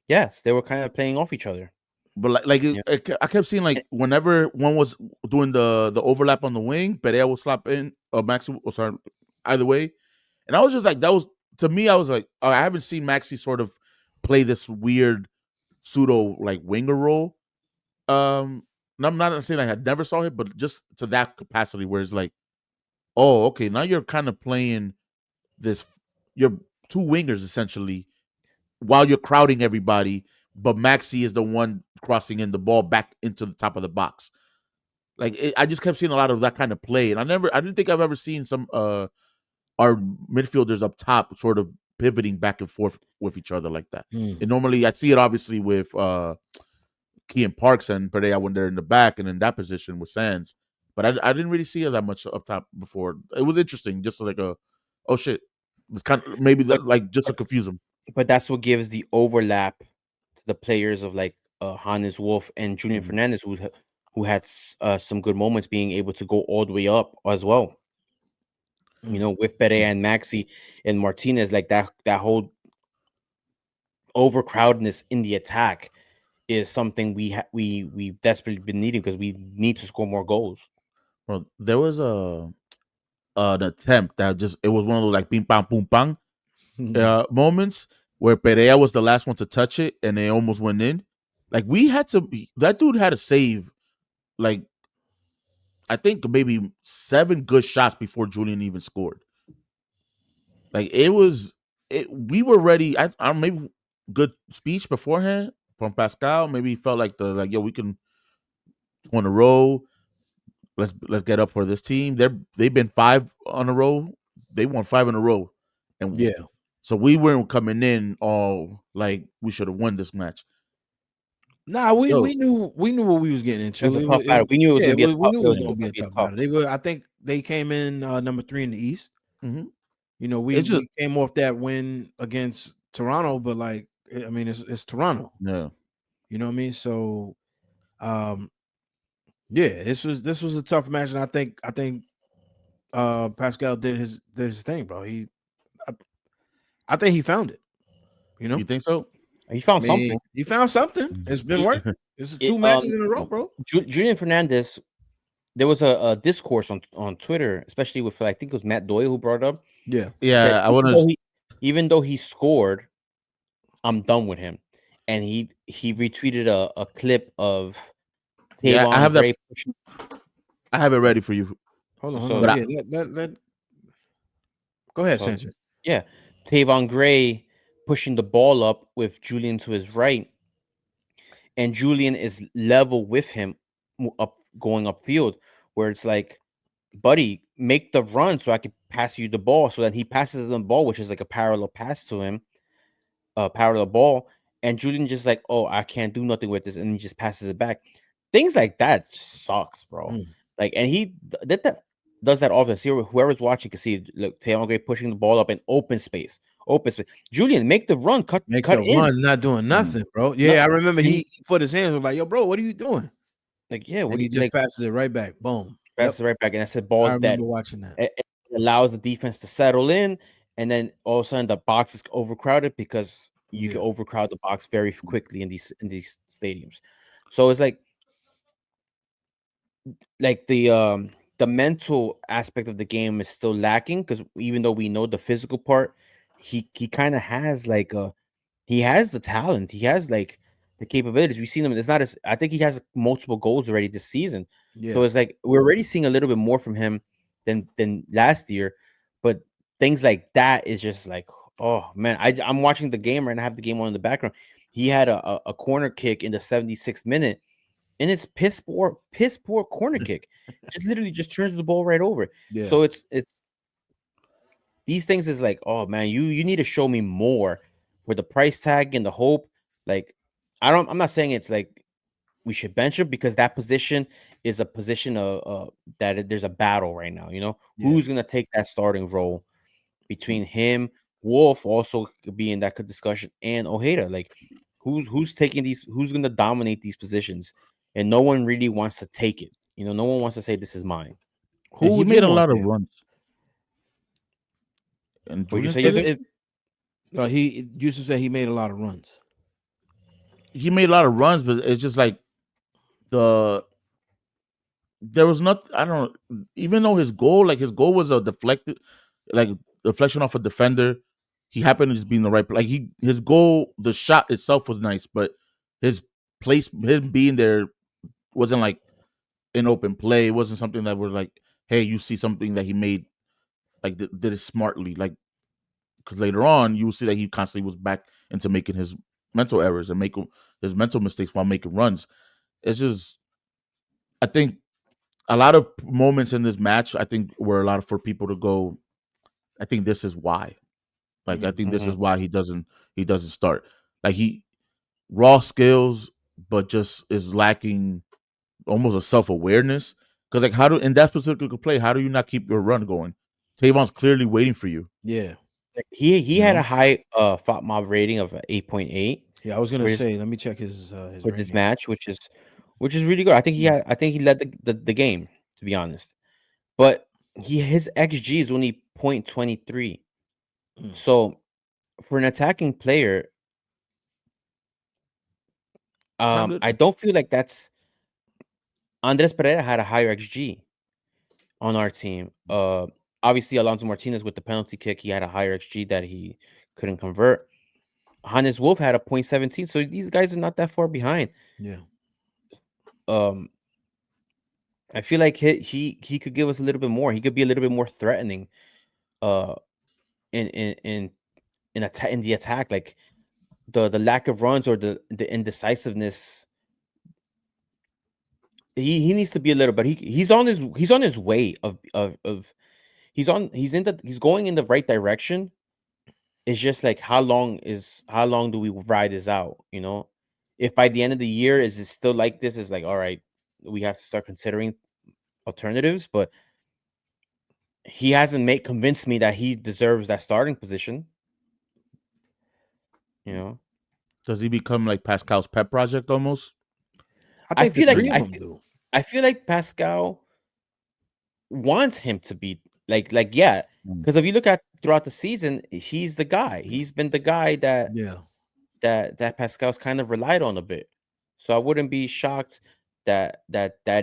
Yes, they were kind of playing off each other. But I kept seeing like whenever one was doing the overlap on the wing, Perea would slap in, or Maxi, sorry, either way. And I was just like, that was, to me, I was like, oh, I haven't seen Maxi sort of play this weird pseudo like winger role. And I'm not saying I had never saw it, but just to that capacity where it's like, oh, okay, now you're kind of playing this, you're 2 wingers essentially while you're crowding everybody, but Maxi is the one crossing in the ball back into the top of the box. Like I just kept seeing a lot of that kind of play, and I didn't think I've ever seen some our midfielders up top sort of pivoting back and forth with each other like that. And normally I see it obviously with Kean Parks and Perea when they're in the back and in that position with Sands, but I didn't really see it that much up top before. It was interesting, just like oh shit, it's kind of maybe just to confuse them. But that's what gives the overlap to the players of like Hannes Wolf and Julian Fernandez, who had some good moments, being able to go all the way up as well. With Perea and Maxi and Martinez, like that whole overcrowdedness in the attack is something we've desperately been needing, because we need to score more goals. Well, there was an attempt that it was one of those like ping pong boom pong moments where Perea was the last one to touch it and they almost went in. Like that dude had to save like I think maybe 7 good shots before Julian even scored. Like we were ready. I maybe good speech beforehand from Pascal. Maybe he felt like yo, we can on a roll. Let's get up for this team. They've been 5 on a row. They won 5 in a row, and Yeah. so we weren't coming in all like we should have won this match. Nah, we Yo, knew what we was getting into. It's a tough battle. We knew it was Yeah, gonna be a we tough. knew It it was was going to be gonna a be a tough tough. battle. They were, I think, they came in number 3 in the East. mm-hmm. You know, It's just we came off that win against Toronto, but like, I mean, it's Toronto. yeah. You know what I mean? So, yeah, this was a tough match, and I think Pascal did his thing, bro. I think he found it. You know, You think so? He I found mean, something. he found something. It's been He, working. This is it, 2 matches in a row, bro. Julian Fernandez. There was a discourse on Twitter, especially with I think it was Matt Doyle who brought it up. Yeah, He said Yeah, I want to. even though he scored, I'm done with him. And he retweeted a clip of Yeah, I Tavon have that. Gray pushing. I have it ready for you. hold on. So But Yeah, go ahead, so Sanchez. yeah, Tavon Gray pushing the ball up with Julian to his right, and Julian is level with him up going upfield, where it's like, buddy, make the run so I can pass you the ball. So that he passes the ball, which is like a parallel pass to him, parallel ball. And Julian just like, oh, I can't do nothing with this, and he just passes it back. Things like that just sucks, bro. Like, and he did that, does that often. See, whoever's watching can see, look, Taylor Gray pushing the ball up in open space. Julian, make the run, cut Make in. the run, not doing nothing, bro. Yeah, I remember he put his hands, was like, yo, bro, what are you doing? Like, yeah, what And do he you just like? passes it right back. Boom. Passes it right back, and I said, I ball's remember dead. watching that. It allows the defense to settle in, and then all of a sudden the box is overcrowded because you can overcrowd the box very quickly in these stadiums. So it's like the mental aspect of the game is still lacking, because even though we know the physical part, he kind of has like he has the talent, he has like the capabilities. We've seen him. It's not as, I think he has multiple goals already this season. So it's like we're already seeing a little bit more from him than last year. But things like that is just like, oh man, I'm watching the game right now. I have the game on in the background. He had a corner kick in the 76th minute, and it's piss poor corner kick. Just literally just turns the ball right over. Yeah. So it's these things is like, oh man, you need to show me more for the price tag and the hope. Like, I'm not saying it's like we should bench him, because that position is a position of there's a battle right now. You know, who's gonna take that starting role between him, Wolf also could be in that discussion, and Ojeda. Like, who's taking these? Who's gonna dominate these positions? And no one really wants to take it. You know, no one wants to say this is mine. And Who he would you made a want lot of there? runs. And What'd you Julian say, said Yousef? He Yusuf said he made a lot of runs. he made a lot of runs, but it's just like the there was not. I don't know. Even though his goal was a deflected, like deflection off a defender, he happened to just be in the right. Like his goal, the shot itself was nice, but his place, him being there, wasn't like an open play. It wasn't something that was like, hey, you see something that he made, like did it smartly, like because later on you will see that he constantly was back into making his mental errors and making his mental mistakes while making runs. It's just, I think a lot of moments in this match, I think were a lot for people to go, I think this is why. Like I think this is why he doesn't start. Like he raw skills, but just is lacking almost a self-awareness. Because like how do in that specific play, how do you not keep your run going? Tavon's clearly waiting for you. Yeah. He had a high FOT mob rating of 8.8. Yeah, I was gonna say, let me check his for this rating. match, which is really good. I think he led the game, to be honest. But his XG is only 0.23. So for an attacking player, I don't feel like that's Andres Pereira had a higher XG on our team. Obviously Alonso Martinez with the penalty kick, he had a higher XG that he couldn't convert. Hannes Wolf had a 0.17. So these guys are not that far behind. Yeah. I feel like he could give us a little bit more. He could be a little bit more threatening, uh, in in the attack, like the lack of runs or the indecisiveness. He needs to be a little, but he's on his way of he's going in the right direction. It's just like how long do we ride this out? You know, if by the end of the year is it still like this? Is like, all right, we have to start considering alternatives. But he hasn't made convinced me that he deserves that starting position. You know, Does he become like Pascal's pet project almost? I I think the feel like three of them do. I feel like Pascal wants him to be like yeah, Mm. because if you look at throughout the season, he's the guy. He's been the guy that Yeah. that Pascal's kind of relied on a bit. So I wouldn't be shocked that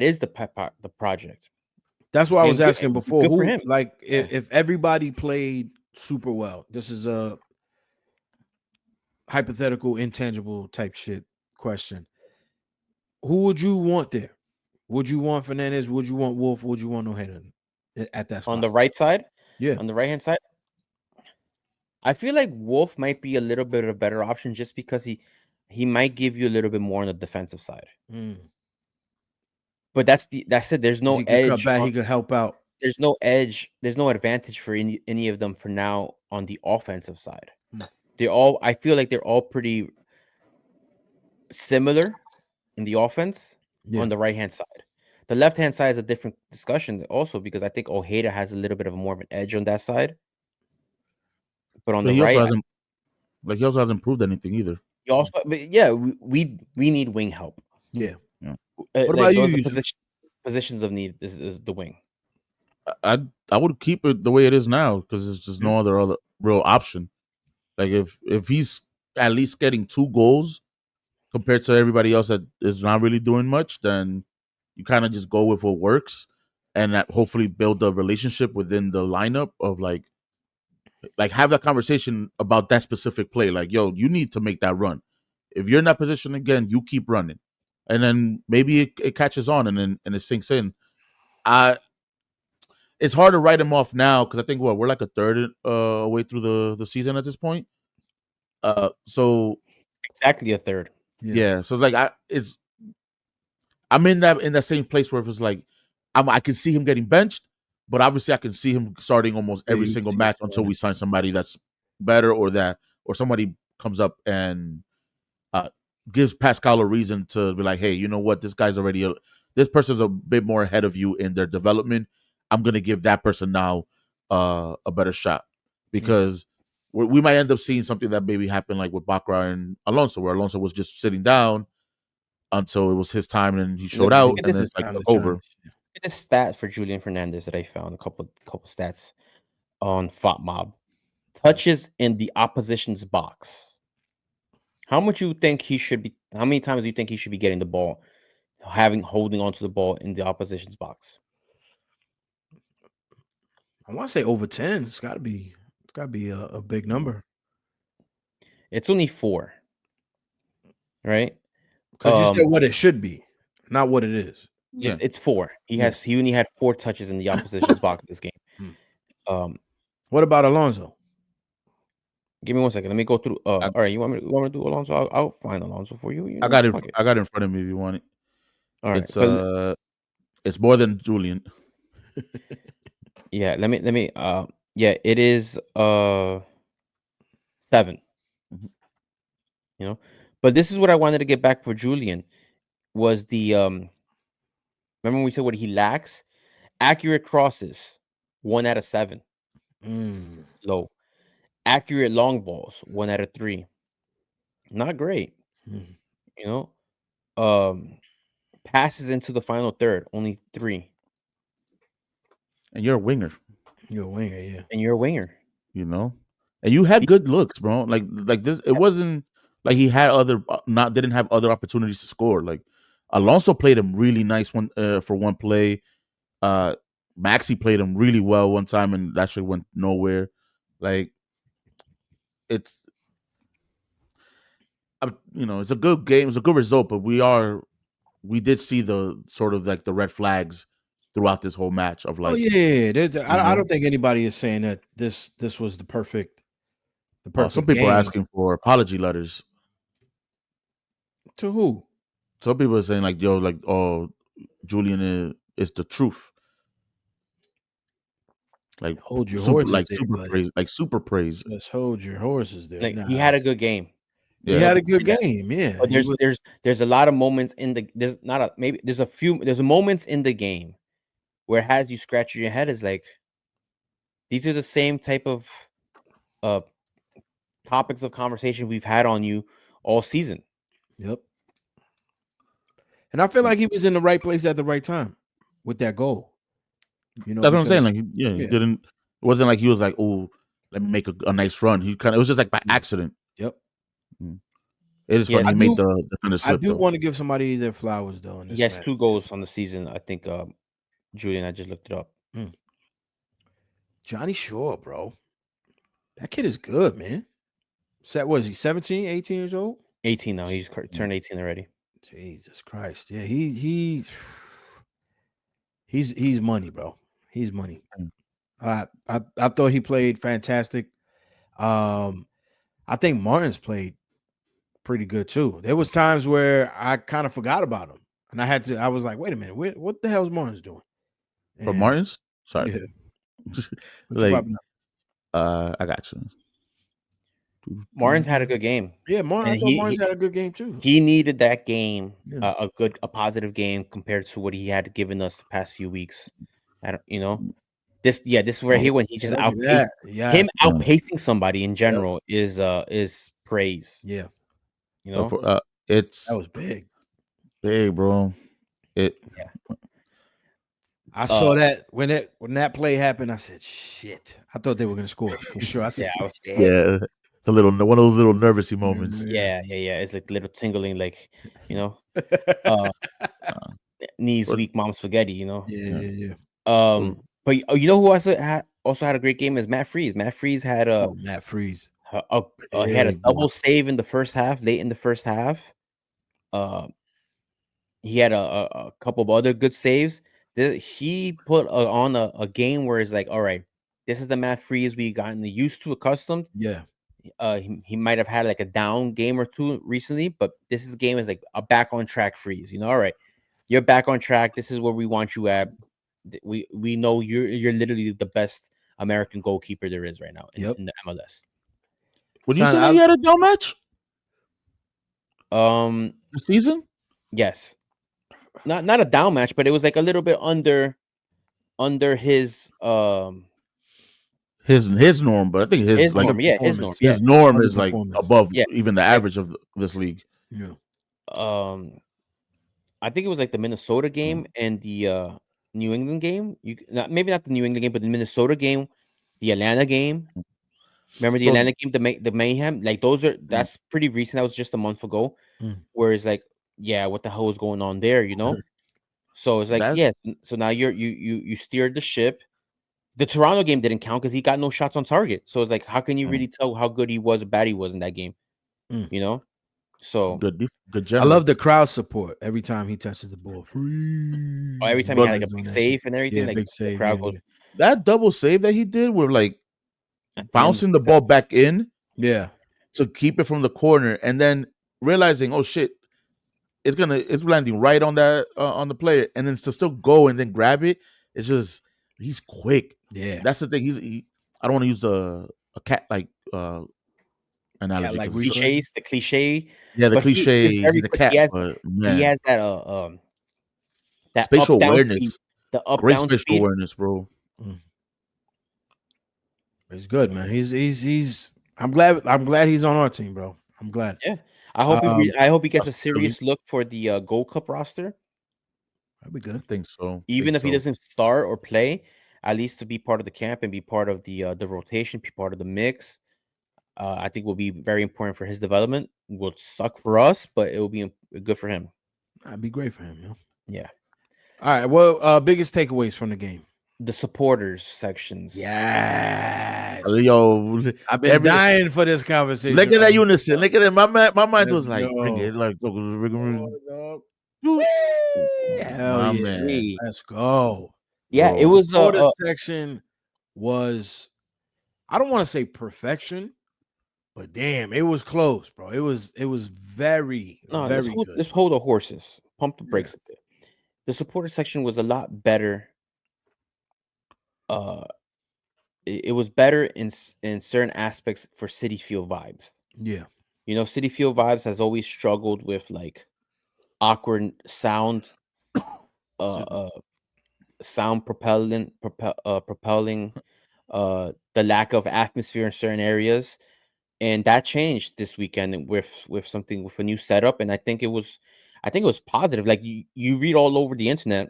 is the project. That's why I was And asking before. good for Who, him. like, Yeah. if everybody played super well, this is a hypothetical, intangible type shit question. Who would you want there? Would you want Fernandez? Would you want Wolf? Would you want Ojeda at that On spot? the right side, Yeah. on the right hand side, I feel like Wolf might be a little bit of a better option just because he might give you a little bit more on the defensive side. Mm. But that's it. There's no He could cut edge. back. He could help out. There's no edge. There's no advantage for any of them for now on the offensive side. Mm. I feel like they're all pretty similar in the offense Yeah. on the right hand side. The left hand side is a different discussion also because I think Ojeda has a little bit of more of an edge on that side. But on But the he also right, hasn't proved anything either. you also but yeah, we need wing help. Yeah. Yeah. What Like about you? those are Yusuf? positions of need is the wing. I would keep it the way it is now because there's just no other real option. Like if he's at least getting 2 goals compared to everybody else that is not really doing much, then you kind of just go with what works and that hopefully build a relationship within the lineup of like have that conversation about that specific play. Like, yo, you need to make that run. If you're in that position again, you keep running. And then maybe it catches on and it sinks in. It's hard to write him off now because I think we're like a third way through the season at this point. So Exactly a third. yeah, so like I'm in that same place where it was like I can see him getting benched, but obviously I can see him starting almost Yeah, every you can single see match it until starting. we sign somebody that's better or somebody comes up and gives Pascal a reason to be like, hey, you know what, this person's a bit more ahead of you in their development. I'm gonna give that person now a better shot because we might end up seeing something that maybe happened like with Bakra and Alonso, where Alonso was just sitting down until it was his time and he showed Look out at and this then It's it's like time took to over. shine. Look at this stat for Julian Fernandez that I found. A couple stats on FOTMob. Touches in the opposition's box. How much you think he should be? How many times do you think he should be getting the ball, holding onto the ball in the opposition's box? I want to say over 10. It's got to be. It's got to be a big number. It's only 4, right? Because you said what it should be, not what it is. Yeah. It's 4. Yeah. He only had 4 touches in the opposition's box this game. What about Alonso? Give me 1 second. Let me go through. I, All right, you want me to do Alonso? I'll find Alonso for you. You I know, got it. fuck it. I got it in front of me if you want it. All right, It's but it's more than Julian. yeah, let me. Yeah, it is 7. Mhm. You know, but this is what I wanted to get back for Julian was the Remember when we said what he lacks? Accurate crosses, 1 out of 7, low. Accurate long balls, 1 out of 3, not great. Mm. You know, passes into the final third, only 3, And you're a winger, You're a winger, yeah. and you're a winger. you know. And you had good looks, bro. Like this, it wasn't like he had didn't have other opportunities to score. Like Alonso played him really nice for one play. Maxi played him really well one time, and that shit went nowhere. Like it's, it's a good game. It's a good result, but we did see the sort of like the red flags throughout this whole match of like. I don't think anybody is saying that this was the perfect Some people game. are asking for apology letters. To who? Some people are saying like, yo, like, oh, Julian is the truth. Like Hold your super, horses like there, super buddy. praise, like super praise. Let's hold your horses there. Like he had a good game. He had a good game, yeah. But there's a lot of moments in the there's moments in the game where it has you scratching your head. Is like these are the same type of topics of conversation we've had on you all season. Yep. And I feel like he was in the right place at the right time with that goal. You know, that's what I'm saying. Like, he didn't. It wasn't like he was like, oh, let me make a nice run. He kind of, it was just like by accident. Yep. It is funny. He made the defender slip. I do want to give somebody their flowers though. He has 2 goals on the season. I think Julian, I just looked it up. Johnny Shaw, bro. That kid is good, man. What is he, 17, 18 years old? 18 now. He's turned 18 already. Jesus Christ. Yeah, he's money, bro. He's money. I thought he played fantastic. I think Martin's played pretty good too. There was times where I kind of forgot about him. And I was like, wait a minute, what the hell is Martin's doing? For Martin's? Sorry. Yeah. Like, I got you. Martin's had a good game. Yeah, I thought Martin's had a good game too. He needed that game, a positive game compared to what he had given us the past few weeks. This is where when he just outpacing somebody in general is praise. Yeah, that was big, bro. I saw that when that play happened. I said, "Shit!" I thought they were gonna score for sure. I said, "Yeah." One of those little nervousy moments. Yeah. It's like little tingling, like knees weak, mom spaghetti. Yeah. But you know who also had a great game is Matt Freese. Matt Freese had Matt Freese. He had a double save in the first half, late in the first half. He had a couple of other good saves. He put on a game where it's like, all right, this is the Matt Freese we gotten used to, accustomed. Yeah. He might have had like a down game or two recently, but this game is like a back on track Freese. All right, you're back on track. This is where we want you at. We know you're literally the best American goalkeeper there is right now in the MLS. Would you say he had a down match? This season? Yes. Not a down match, but it was like a little bit under his his norm, but I think his norm, his norm. His norm is like above even the average of this league. Yeah. I think it was like the Minnesota game and the New England game. Maybe not the New England game, but the Minnesota game, the Atlanta game. Remember the Atlanta game, the Mayhem? Like that's pretty recent. That was just a month ago. Where it's like, what the hell is going on there? So it's like, so now you steered the ship. The Toronto game didn't count because he got no shots on target. So it's like, how can you really tell how good he was or bad he was in that game? So good. I love the crowd support every time he touches the ball. Every time he had like a big save and everything, like big save, crowd goes. That double save that he did, were like bouncing the ball back in, to keep it from the corner, and then realizing, oh shit, it's landing right on that on the player, and then to still go and then grab it. It's just he's quick. Yeah, that's the thing. I don't want to use a cat like analogy. Like cliches, the cliche. Yeah, the cliche. He's a cat, but man, he has that spatial awareness. Speed, the up great down spatial speed. awareness, bro. He's good, man. He's. I'm glad he's on our team, bro. I'm glad. Yeah, I hope he gets a serious look for the Gold Cup roster. That'd be good. I think so. Even if he doesn't start or play, at least to be part of the camp and be part of the rotation, be part of the mix. I think will be very important for his development. Will suck for us, but it will be good for him. That'd be great for him, Yeah. All right. Well, biggest takeaways from the game. The supporters sections. Yes. Yo, I've been dying for this conversation. Look at that unison. Look at it. My mind was like, bring it. Like, hell yeah. man. Let's go. Yeah, bro. it was Supporter section was, I don't want to say perfection, but damn, it was close, bro. It was very, no. very good. Let's hold the horses. Pump the Yeah. brakes a bit. The supporter section was a lot better. It was better in certain aspects for Citi Field vibes. Yeah. You know, Citi Field vibes has always struggled with like awkward sound, sound propelling, the lack of atmosphere in certain areas, and that changed this weekend with something with a new setup, and I think it was positive. Like you read all over the internet,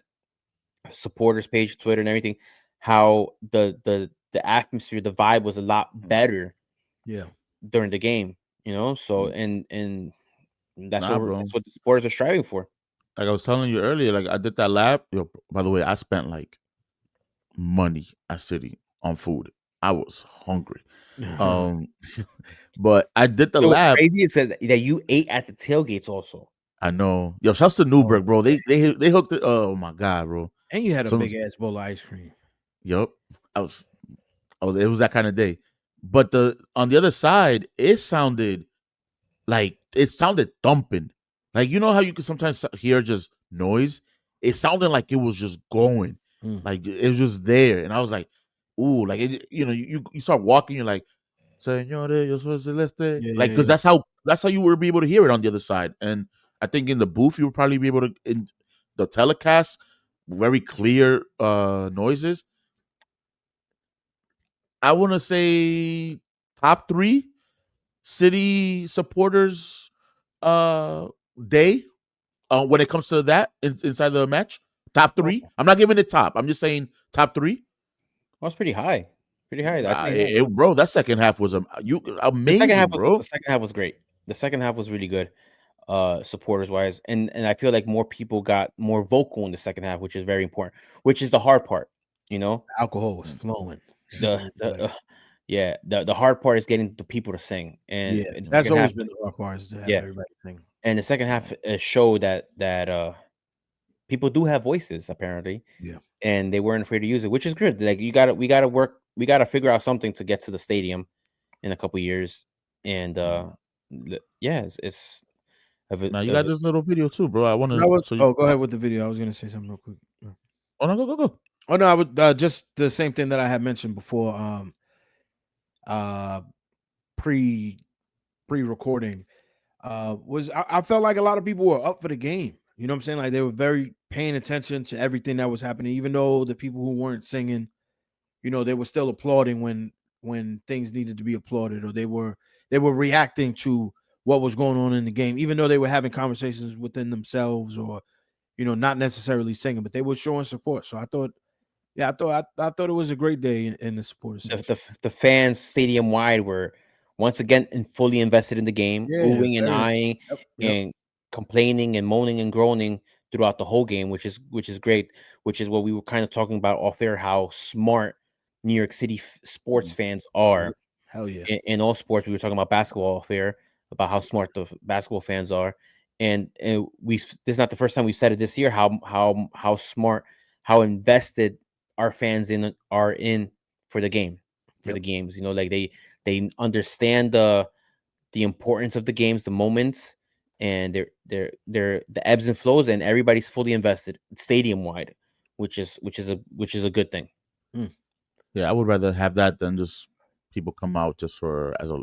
supporters page, Twitter, and everything, how the atmosphere, the vibe was a lot better Yeah. during the game. You know, so and that's Nah, bro. that's what the supporters are striving for. Like I was telling you earlier, like I did that lap. Yo, by the way, I spent like money at City on food. I was hungry. Um, but I did the It was lap. crazy. It says that you ate at the tailgates also. I know. Yo, shouts to Newberg, bro. They hooked it. Oh my god, bro. And you had a Some, big ass bowl of ice cream. yup. I was. It was that kind of day. But on the other side, it sounded thumping. Like you know how you can sometimes hear just noise. It sounded like it was just going. Like it was just there, and I was like, "Ooh!" Like you start walking, you're like, "Señores, yo soy Celeste." Like because that's how you would be able to hear it on the other side. And I think in the booth you would probably be able to in the telecast very clear noises. I want to say top 3 City supporters day when it comes to that inside the match. Top 3. I'm not giving it top. I'm just saying top 3. Well, it's pretty high. Pretty high. I think Bro, that second half was amazing, bro. the second half was great. The second half was really good, supporters wise, and I feel like more people got more vocal in the second half, which is very important. Which is the hard part, you know. Alcohol was flowing. The hard part is getting the people to sing, and yeah, that's always been the hard part, is to have everybody sing. And the second half showed that people do have voices apparently. Yeah, and they weren't afraid to use it, which is good. Like we gotta figure out something to get to the stadium in a couple years, and it's now you got this little video too, bro. I want to. Go ahead with the video. I was gonna say something real quick. Oh no, go. Oh no, I would just the same thing that I had mentioned before. Pre-recording. I felt like a lot of people were up for the game. You know what I'm saying? Like they were very paying attention to everything that was happening, even though the people who weren't singing, you know, they were still applauding when things needed to be applauded, or they were reacting to what was going on in the game, even though they were having conversations within themselves, or not necessarily singing, but they were showing support. So I thought it was a great day in the supporters section. The fans stadium wide were once again fully invested in the game, oohing and eyeing, and complaining and moaning and groaning throughout the whole game, which is great. Which is what we were kind of talking about off air, how smart New York City sports fans are. Hell yeah! In all sports, we were talking about basketball off air, about how smart the basketball fans are, and this is not the first time we've said it this year. How smart, how invested our fans are in for the game, for the games. You know, like they understand the importance of the games, the moments, and they're the ebbs and flows, and everybody's fully invested stadium wide, which is a good thing. Yeah, I would rather have that than just people come out just as a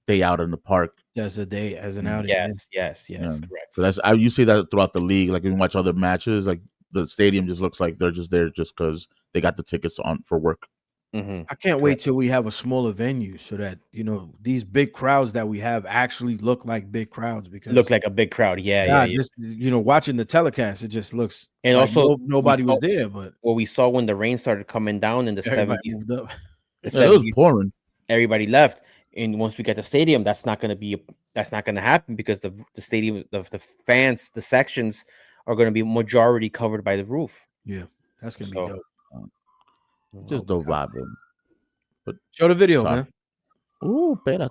day out in the park. As a day, as an outing. Yes, correct. So you see that throughout the league. Like when you watch other matches, like the stadium just looks like they're just there just because they got the tickets on for work. I can't wait till we have a smaller venue so that these big crowds that we have actually look like big crowds, because look like a big crowd. Yeah. Just watching the telecast, it just looks and like also nobody was there. But what we saw when the rain started coming down in the 70s, it was pouring. Everybody left, and once we get the stadium, that's not going to happen, because the stadium, the fans, the sections are going to be majority covered by the roof. Yeah, that's going to be dope. Just dope vibe. But show the video, man. Ooh, espérate.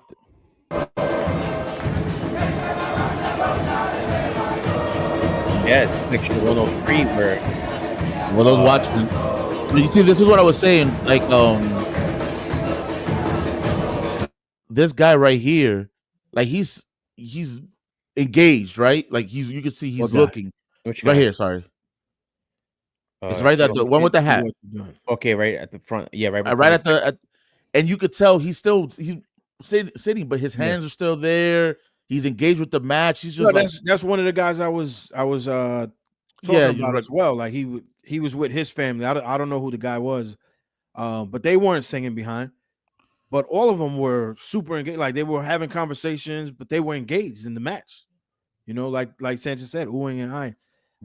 Yes, picture 103 where For those watching, you see, this is what I was saying. Like, this guy right here, like he's engaged, right? Like you can see he's What guy? looking Which right guy? here. Sorry, it's right at the one with the hat, Okay, right at the front. Yeah, right. right at the, and you could tell he's sitting, but his hands are still there. He's engaged with the match. He's just that's one of the guys I was talking about as well. Like he was with his family. I don't know who the guy was, but they weren't singing behind. But all of them were super engaged. Like they were having conversations, but they were engaged in the match. You know, like Sanchez said, oohing and eyeing.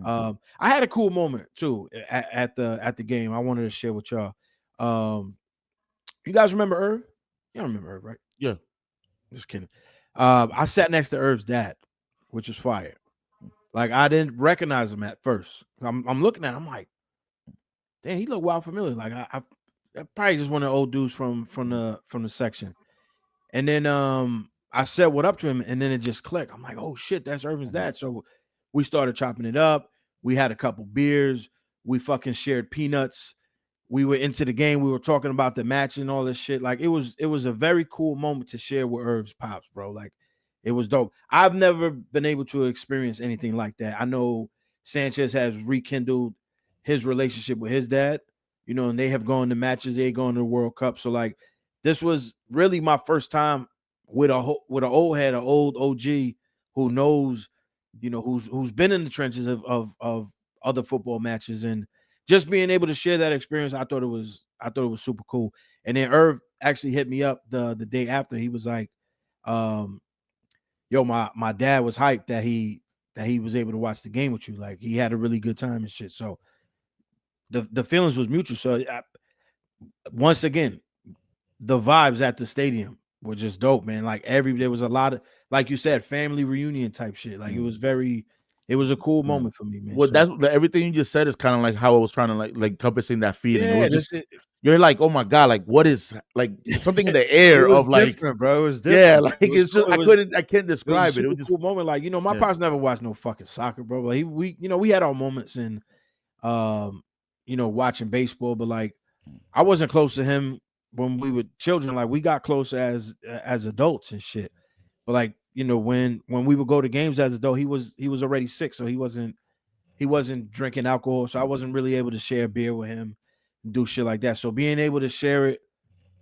I had a cool moment too at the game. I wanted to share with y'all. You guys remember Irv? You don't remember Irv, right? Yeah. Just kidding. I sat next to Irv's dad, which was fire. Like I didn't recognize him at first. I'm looking at him, I'm like, damn, he looked wild familiar. Like I probably just one of the old dudes from the section. And then I said what up to him, and then it just clicked. I'm like, oh shit, that's Irvin's dad. So we started chopping it up. We had a couple beers. We fucking shared peanuts. We were into the game. We were talking about the match and all this shit. Like it was a very cool moment to share with Irv's pops, bro. Like it was dope. I've never been able to experience anything like that. I know Sanchez has rekindled his relationship with his dad, you know, and they have gone to matches. They gone to the World Cup. So like this was really my first time with an old head, an old OG who knows, you know, who's been in the trenches of other football matches, and just being able to share that experience, I thought it was super cool. And then Irv actually hit me up the day after. He was like, yo, my dad was hyped that he was able to watch the game with you. Like he had a really good time and shit. So the feelings was mutual. So once again, the vibes at the stadium were just dope, man. Like there was a lot of, like you said, family reunion type shit. Like it was a cool moment for me, man. Well, so, that's everything you just said is kind of like how I was trying to like encompassing that feeling. Yeah, it was just you're like, oh my god, like what is like something in the air of like different, bro. It was different. Yeah, like it's just I can't describe it. It was a cool moment. Like, you know, my pops never watched no fucking soccer, bro. Like we had our moments in you know, watching baseball, but like I wasn't close to him when we were children. Like we got close as adults and shit. But like, you know, when we would go to games as adult, he was already sick, so he wasn't drinking alcohol. So I wasn't really able to share beer with him and do shit like that. So being able to share it,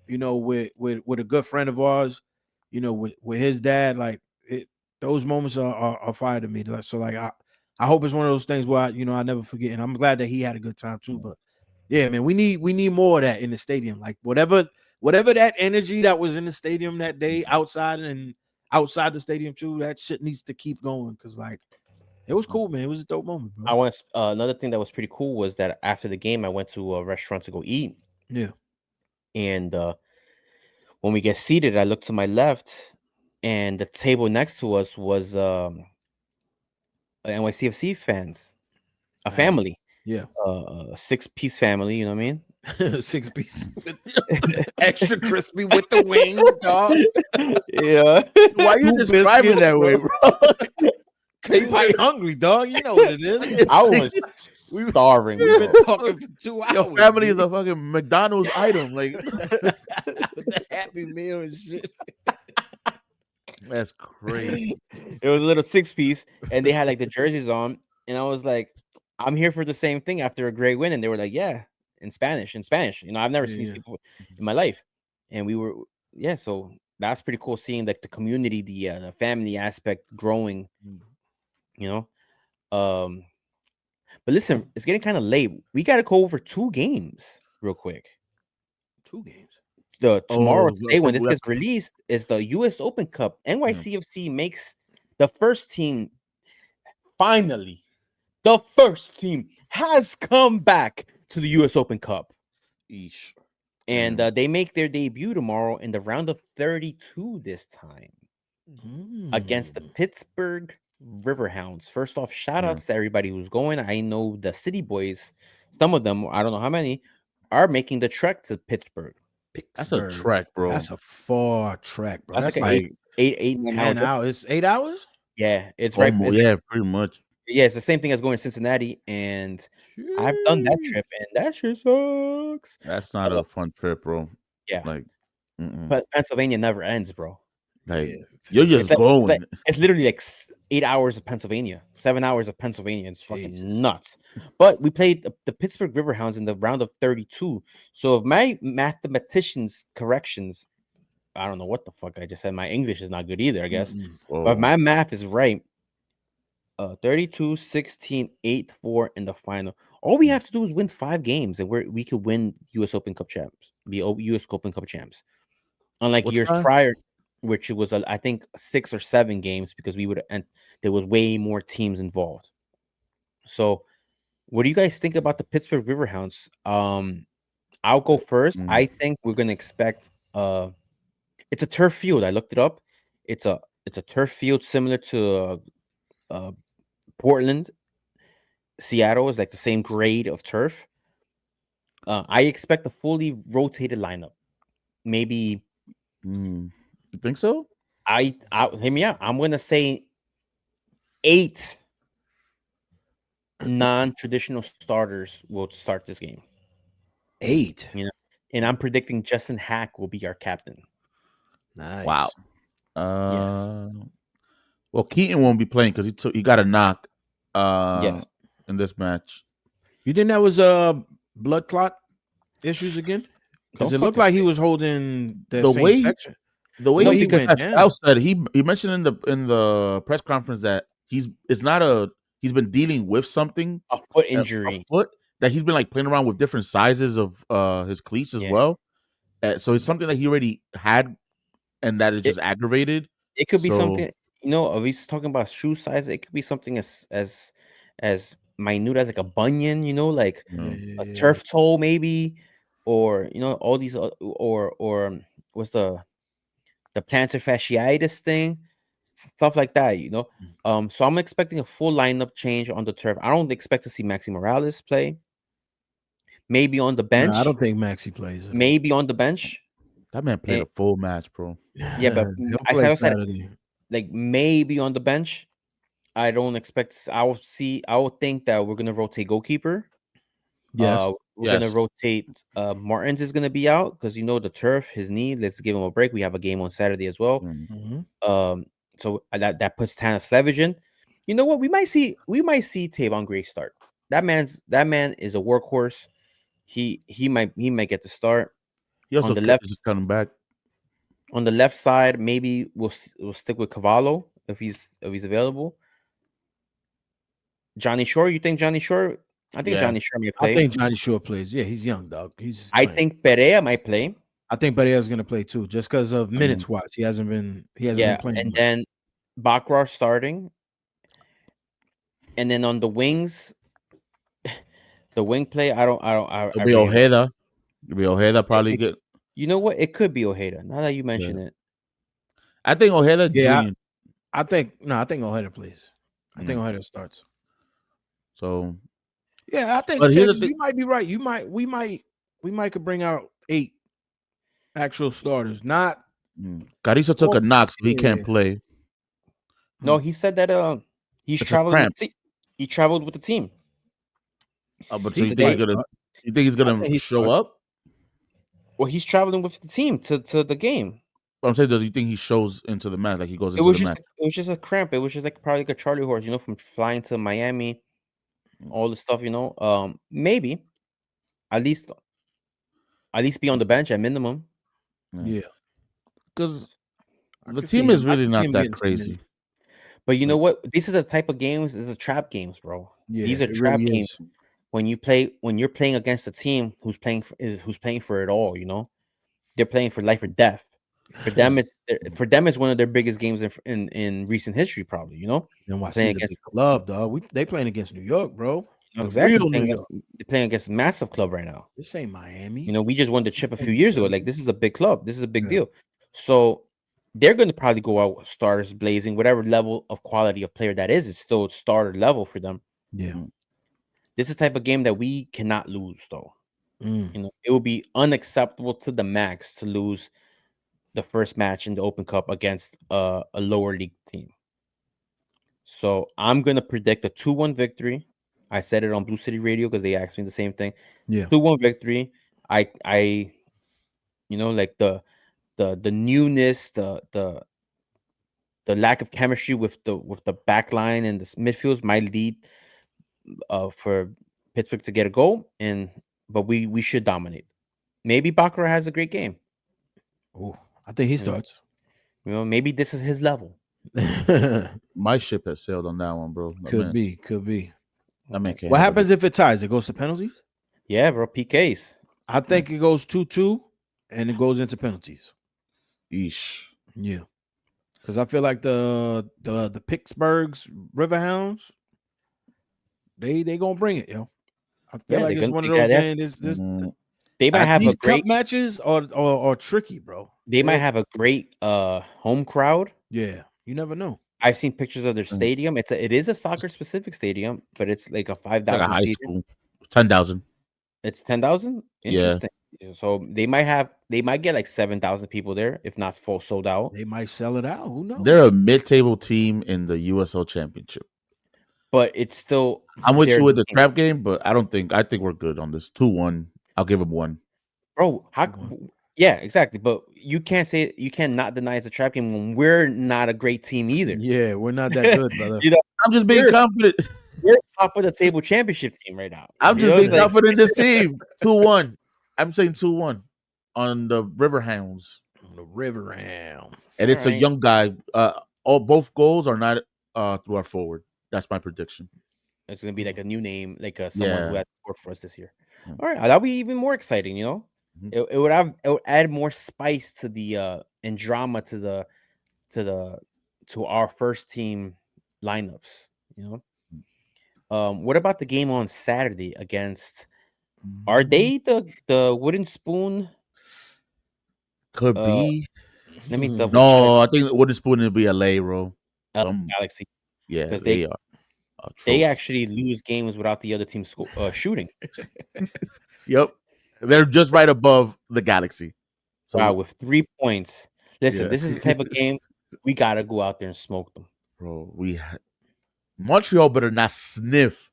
you know, with a good friend of ours, you know, with his dad, like those moments are fire to me. So like I hope it's one of those things where I never forget. And I'm glad that he had a good time too. But yeah, man, we need more of that in the stadium. Like whatever that energy that was in the stadium that day, outside the stadium too, that shit needs to keep going. Cause like it was cool, man. It was a dope moment, bro. I want another thing that was pretty cool was that after the game, I went to a restaurant to go eat. Yeah. And when we get seated, I look to my left, and the table next to us was NYCFC fans, a family. Yeah. A 6-piece family, you know what I mean? 6-piece extra crispy with the wings, dog. Yeah. Why are you describing that way, bro? They probably hungry, dog. You know what it is. I was starving. We've been talking for 2 hours. Your family is a fucking McDonald's item, like with the Happy Meal and shit. That's crazy. It was a little 6-piece, and they had like the jerseys on, and I was like, I'm here for the same thing after a great win. And they were like, yeah, in Spanish. You know, I've never seen these people in my life. And we were, so that's pretty cool seeing like the community, the family aspect growing, you know. But listen, it's getting kind of late. We got to go over 2 games real quick. 2 games. Today when this gets released is the US Open Cup. NYCFC makes the first team finally. The first team has come back to the US Open Cup. Eesh. And they make their debut tomorrow in the round of 32 this time against the Pittsburgh Riverhounds. First off, shout outs to everybody who's going. I know the City boys, some of them, I don't know how many, are making the trek to Pittsburgh. That's a trek, bro. That's a far trek, bro. That's like 8 10 hours. It's 8 hours? Yeah, it's pretty much. Yeah, it's the same thing as going to Cincinnati, and I've done that Sheesh. trip, and that shit sucks. That's not Uh, a fun trip, bro. yeah, Like, mm-mm. but Pennsylvania never ends, bro. Like Yeah. you're It's just like it's like going. it's literally like 8 hours of Pennsylvania, 7 hours of Pennsylvania. It's fucking Jesus. nuts. But we played the Pittsburgh Riverhounds in the round of 32. So if my mathematicians corrections, I don't know what the fuck I just said. My English is not good either, I guess. Mm-mm. But if Oh, my math is right, 32, 16, 8, 4 in the final. All we have to do is win 5 games, and we could win U.S. Open Cup champs, be U.S. Open Cup champs. Unlike what's years that? prior, which was I think 6 or 7 games because we would and there was way more teams involved. So, what do you guys think about the Pittsburgh Riverhounds? I'll go first. Mm, I think we're gonna expect it's a turf field. I looked it up. It's a it's a turf field similar to uh Portland. Seattle is like the same grade of turf. I expect a fully rotated lineup. Maybe mm. You think so? I hear me out. I'm gonna say 8 non-traditional starters will start this game. 8. You know, and I'm predicting Justin Hack will be our captain. Wow. Nice. Yes, Well, Keaton won't be playing because he got a knock yes. in this match. You think that was blood clot issues again? Because Don't it looked fucking like he say. was holding the The same way section. the The way No, way he because went Pascal down. said, he mentioned in the press conference that it's not he's been dealing with something, a foot a injury. foot, that he's been like playing around with different sizes of his cleats as Yeah, well. So it's something that he already had and that is it just aggravated. it could be So something. If he's talking about shoe size, it could be something as minute as like a bunion. Like you Yeah, know, yeah, a yeah. turf toe maybe, or all these or what's the plantar fasciitis thing, stuff like that. So I'm expecting a full lineup change on the turf. I don't expect to see Maxi Morales play. Maybe on the No, I bench. don't think Maxi plays at all. Maybe on the bench. that man played And a full match, bro. yeah, but He'll I play said Saturday. like maybe on the bench. I don't expect. I will see. I would think that we're gonna rotate goalkeeper. Yes. We're gonna Yes. rotate. Martins is gonna be out because the turf, his knee. Let's give him a break. We have a game on Saturday as well. Mm. Mm-hmm. So that puts Tana Slevich in. You know what? We might see Tavon Gray start. That man is a workhorse. He might get the start He on also the left is just coming back. on the left side. Maybe we'll stick with Cavallo if he's available. Johnny Shore. You think Johnny Shore? I think Yeah. Johnny Shore may I play. think Johnny Shore plays. Yeah, he's young, dog. He's I playing. think Perea might play. I think Pereira's gonna play too, just because of Mm. minutes wise. He hasn't been Yeah, playing and much. then Bakrar starting, and then on the wings, the wing play. I It'll be really don't. Ojeda. It'll be Ojeda It, probably it, get. you know what? It could be Ojeda. Now that you Yeah. mention it, I think Ojeda Yeah, Junior. I think Ojeda plays. I think Mm. Ojeda starts. So, Yeah, I think but here's the Sanchez, thing. you might be right. We might could bring out 8 actual starters. Not Carissa took oh a knock, so he can't yeah. play. no. Hmm. He said that he's It's a traveling with cramp. the team. He traveled with the team But so He you think he's today. starts. gonna? You think he's I gonna think he show starts. up? Well, he's traveling with the team to the game. But I'm saying, do you think he shows into the match? Like he goes It into was the just match? it was just a cramp. It was just like probably like a Charlie horse, from flying to Miami, all the stuff. Maybe at least be on the bench at minimum. Yeah, Because I the can see team him. is I really can see not him that getting some minutes. crazy. But you know Like, what? These are the type of games. These are trap games, bro. Yeah, These are it trap really games is. when you're playing against a team who's playing for it all. They're playing for life or death. For them, it's one of their biggest games in recent history, probably. Playing NYC's a big against club, dog. They playing against New York, bro. The exactly real New York. they're playing against a massive club right now. This ain't Miami. We just won the chip a Ain't few New years ago. Like Jersey. this is a big club. This is a big Yeah, deal. So they're going to probably go out with starters blazing. Whatever level of quality of player that is, it's still starter level for them. yeah. mm, This is the type of game that we cannot lose, though. Mm. It would be unacceptable to the max to lose the first match in the Open Cup against a lower league team. So I'm gonna predict a 2-1 victory. I said it on Blue City Radio because they asked me the same thing. Yeah. 2-1 victory. I like the newness, the lack of chemistry with the back line and the midfields might lead for Pittsburgh to get a goal, but we should dominate. Maybe Bakura has a great game. Oh, I think he You know? starts. Maybe this is his level. My ship has sailed on that one, bro. Could be. That man can't What handle happens if it ties? It goes to penalties? Yeah, bro. PKs. I think it goes 2-2 and it goes into penalties. Eesh. Yeah. Because I feel like the Pittsburgh's Riverhounds, they gonna bring it, yo. I feel Yeah, like they're it's gonna one of they those got games. This They might have a these cup great. matches are tricky, bro. They might have a great home crowd. Yeah, you never know. I've seen pictures of their stadium. It is a soccer specific stadium, but it's like a It's like a 5,000 high seat. school. 10,000. It's 10,000. Yeah. Interesting. So they might get like 7,000 people there, if not full sold out. They might sell it out. Who knows? They're a mid-table team in the USL Championship. But it's still. I'm with their you with the team. trap game, but I think we're good on this. 2-1. I'll give him 1. Bro. Yeah, exactly. But you cannot deny it's a trap game when we're not a great team either. Yeah, we're not that good, brother. I'm just being confident. We're top of the table championship team right now. I'm just being confident in this team. 2-1. I'm saying 2-1 on the Riverhounds. The Riverhounds. And it's a young guy. Both goals are not through our forward. That's my prediction. It's gonna be like a new name, like someone who had worked for us this year. All right, that'll be even more exciting. It would add more spice to the and drama to our first team lineups. What about the game on Saturday against? Are they the Wooden Spoon? Could be. Let me double No, check. I think Wooden Spoon will be LA, bro. Galaxy. Yeah, because they are. They actually lose games without the other team shooting. Yep, they're just right above the Galaxy. So wow, with 3 points. Listen, this is the type of game we gotta go out there and smoke them, bro. Montreal better not sniff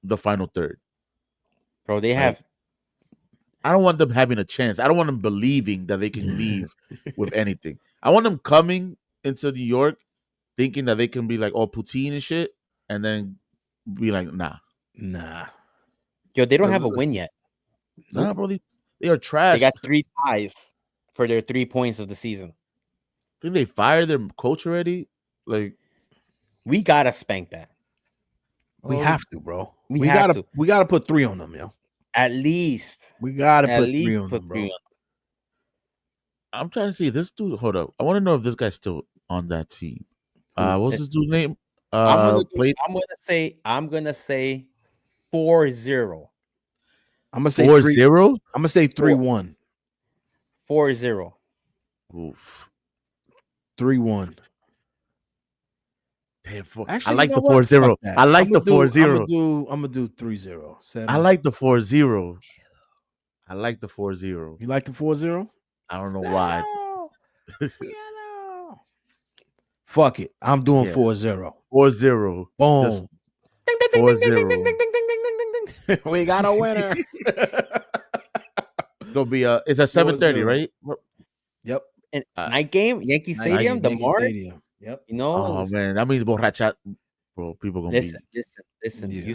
the final third, bro. They have. I don't want them having a chance. I don't want them believing that they can leave with anything. I want them coming into New York thinking that they can be like all poutine and shit, and then be like, nah. Yo, they don't have a win yet. Nah, bro. They are trash. They got 3 ties for their 3 points of the season. I think they fired their coach already. Like, we gotta spank that. We have to, bro. We gotta put 3 on them, yo. At least we gotta put 3 on them, bro. I'm trying to see this dude. Hold up, I want to know if this guy's still on that team. What's this dude's name? I'm gonna say 4-0. I'm gonna say 4-0. I'm gonna say 3-1. 4-0. Oof. 3-1. Damn, actually, I like the 4-0. I like the 4-0. I'm gonna do 3-0. I like the 4-0. I like the 4-0. You like the 4-0? I don't know why. Fuck it. I'm doing 4-0. 4-0. Boom. Just 4-0. We got a winner. It's gonna be it's at 7:30, right? Yep. And night game, Yankee Stadium, the Mark. Yep. Oh man, that means borracha, bro. People gonna listen.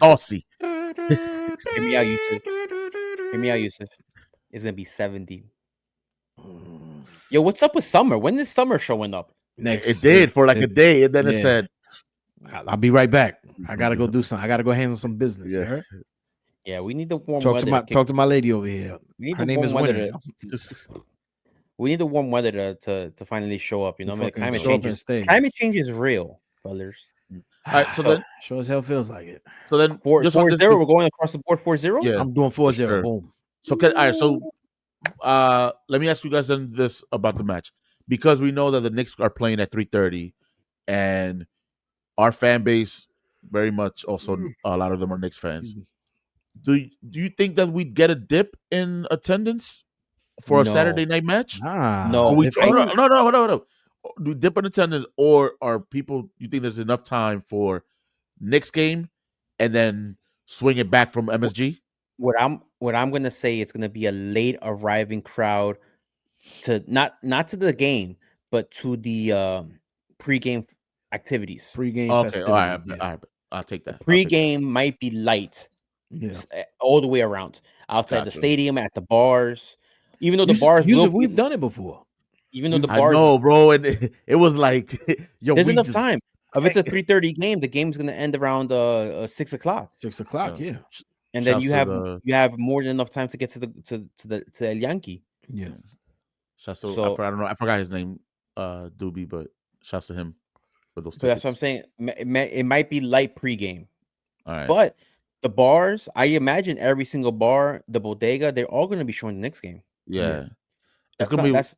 Aussie. Hear me out, Yousef. It's gonna be 70. Yo, what's up with summer? When is summer showing up? It did for like a day, and then it said, "I'll be right back. I gotta go do something. I gotta go handle some business." Yeah, we need the warm weather. Talk to my lady over here. Her name is Winter. We need the warm weather to finally show up. Climate change is real, fellas. All right, so then sure as hell feels like it. So then 4-0, we're going across the board 4-0. Yeah, I'm doing 4-0. Sure. Boom. So all right, so let me ask you guys then this about the match, because we know that the Knicks are playing at 3:30, and our fan base very much also a lot of them are Knicks fans. Do you think that we'd get a dip in attendance for a Saturday night match? No. No. Hold on. do dip in attendance, or are people? You think there's enough time for Knicks game, and then swing it back from MSG? What I'm gonna say, it's gonna be a late arriving crowd to not to the game, but to the pregame activities. Pre-game Okay, all right, festivities. all right. I'll take that. Pregame might be light, Yeah. all the way around, outside the Gotcha. stadium, at the bars. Even though the bars Yousef, will, we've done it before. even though the I bars, know, bro, and it was like, yo, there's we enough just, time. If it's a 3:30 game, the game's gonna end around 6 o'clock, 6 o'clock. Yeah. and then Shouts you to have the- you have more than enough time to get to El Yankee. Yeah. shouts to, So- I don't know, I forgot his name, Doobie, but shouts to him for those tickets. So that's what I'm saying. It might be light pregame, All right, but the bars, I imagine every single bar, the bodega, they're all going to be showing the Knicks game. yeah, That's gonna be that's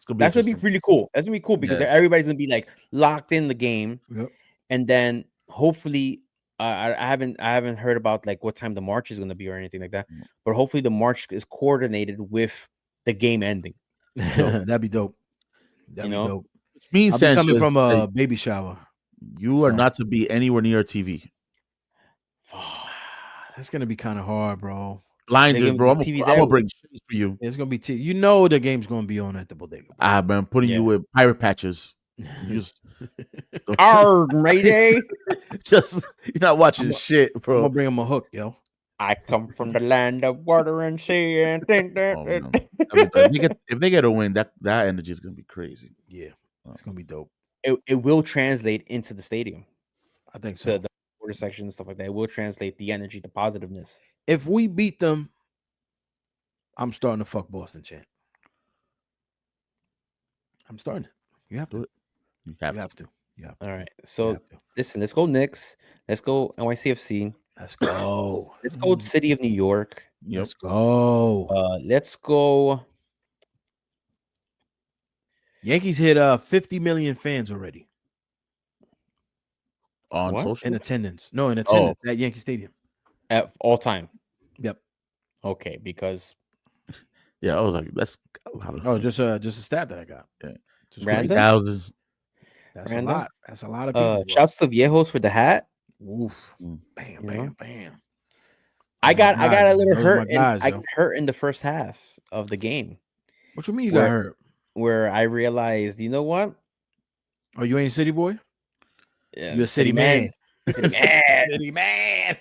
gonna be that's gonna be interesting. really cool. That's gonna be cool because Yeah. everybody's gonna be like locked in the game, Yep. and then hopefully, I haven't heard about like what time the march is gonna be or anything like that. But hopefully the march is coordinated with the game ending. That'd be dope. That'd You be know? dope. Which means, I'll be coming Sanchez, from a that baby shower. you are so- not to be anywhere near a TV. That's gonna be kind of hard, bro. Blinders, give bro. us I'm TVs gonna bring shades for you. It's gonna be you know the game's gonna be on at the bodega. Bro. I've been putting you Yeah. with pirate patches. You just, Arg, Mayday! just you're not watching shit, I'm bro. gonna bring him a hook, yo. I come from the land of water and sea, and think that. Oh, man. I mean, if they get a win, that energy is gonna be crazy. Yeah, it's gonna be dope. It will translate into the stadium, I think to so. the quarter section and stuff like that. It will translate the energy, the positiveness. If we beat them, I'm starting to fuck Boston, champ. I'm starting it. You have to. You You have have to. to. You have to. All right. You So have to. listen, let's go Knicks. Let's go NYCFC. Let's go. Let's go City of New York. Yep. Let's go. Let's go. Yankees hit 50 million fans already On What? social. in attendance. No, in attendance at Yankee Stadium. At all time. Yep. Okay, because Yeah, I was like, that's a lot of. Oh, just a stat that I got. Yeah. Just Random? 20,000. That's Random? a lot. That's a lot of people. bro. shouts to Viejos for the hat. Oof. Mm. Bam, You bam, know? bam. I got a little Those are hurt. my guys, I yo. got hurt in the first half of the game, What you mean you Where- got hurt? where I realized, you know what? Oh, you ain't city boy? Yeah, You a city man. City man. City man.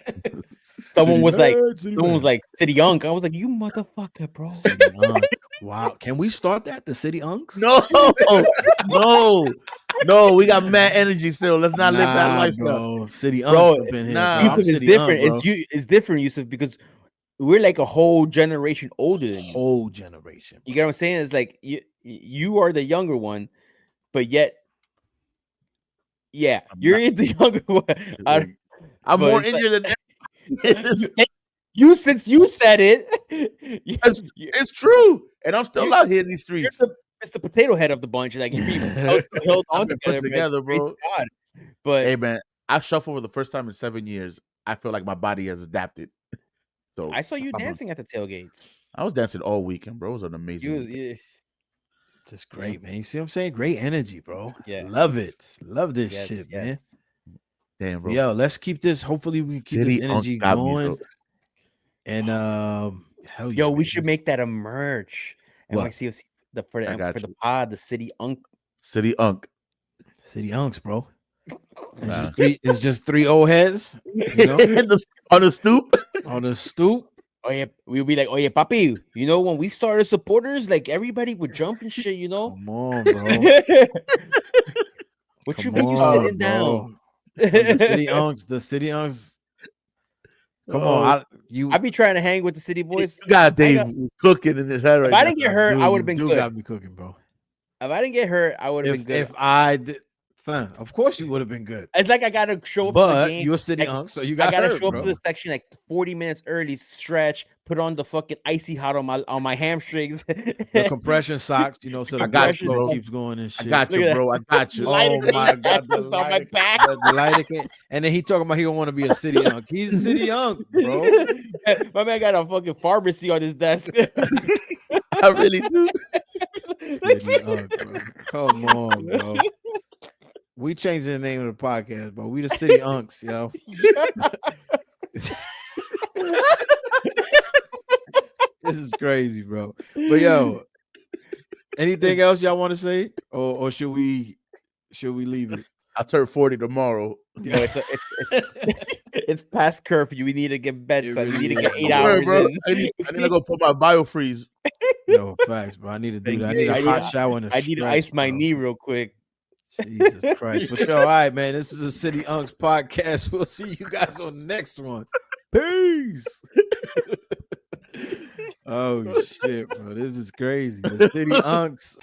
Someone was like, City someone was man. like, City Young. I was like, you motherfucker, bro. City Unk. Wow. Can we start that? The City Unks? No. We got mad energy still. Let's not live that Nah, lifestyle. bro. City Bro, Unks up in here. nah. bro. Yusuf I'm is City different. Unk, bro. It's different, Yusuf, because we're like a whole generation older than you. Whole generation. You get what I'm saying? It's like you are the younger one, but yet, yeah, I'm you're not- the younger one. I'm but more it's like- injured than you since you said it, it's true. And I'm still out here in these you're streets. it's the potato head of the bunch. Like you held I've on been put together, grace bro. of God. But Hey man, I shuffle for the first time in 7 years. I feel like my body has adapted. So I saw you I'm- dancing at the tailgates. I was dancing all weekend, bro. It was an amazing You, weekend. yeah, Just great, man. You see what I'm saying? Great energy, bro. Yeah. Love it. Love this yes, shit, man. yes. Damn, bro. Yo, let's keep this. Hopefully, we can keep City this Unk energy got me, going. though. And hell yeah, Yo, we man, should this- make that a merch. What? NYCFC I got for the you. pod, the City Unk. City Unk. City Unks, bro. Nah. It's just three old heads, you know, On the stoop. on the stoop. Oh yeah, we'll be like, oh yeah, papi. You know, when we started supporters, like everybody would jump and shit. You know. Come on, bro. What you Come mean you on, sitting down? the City Unks. The City Unks. Come on, I be trying to hang with the City boys. You got Dave got- cooking in his head right If I now. didn't get hurt, I would have been You good. got me cooking, bro. If I didn't get hurt, I would have been good. If I did, son, of course you would have been good. It's like I gotta show up to the But game. you're a City like, Unk, so you I got gotta hurt, show up bro. to the section like 40 minutes early, stretch, put on the fucking icy hot on my hamstrings. The compression socks, you know, so the I got blood you, flow bro. keeps going and I shit. got Look you, at bro. I got you. Light Oh it my on god, my back. the lighter and then he talking about he don't want to be a City Unk. He's a City Unk, bro. My man got a fucking pharmacy on his desk. I really do. City Unk, bro. Come on, bro. We changing the name of the podcast, bro. We the City Unks, yo. This is crazy, bro. But yo, anything else y'all want to say, or should we leave it? I'll turn 40 tomorrow. No, it's past curfew. We need to get beds. It We really need to get is, 8 bro. hours bro. in. I need to go put my biofreeze. No facts, bro. I need to do that. I need a hot shower and a I need to stretch, ice my bro. knee real quick. Jesus Christ. But yo, all right, man. This is a City Unks podcast. We'll see you guys on the next one. Peace. Oh shit, bro. This is crazy. The City Unks.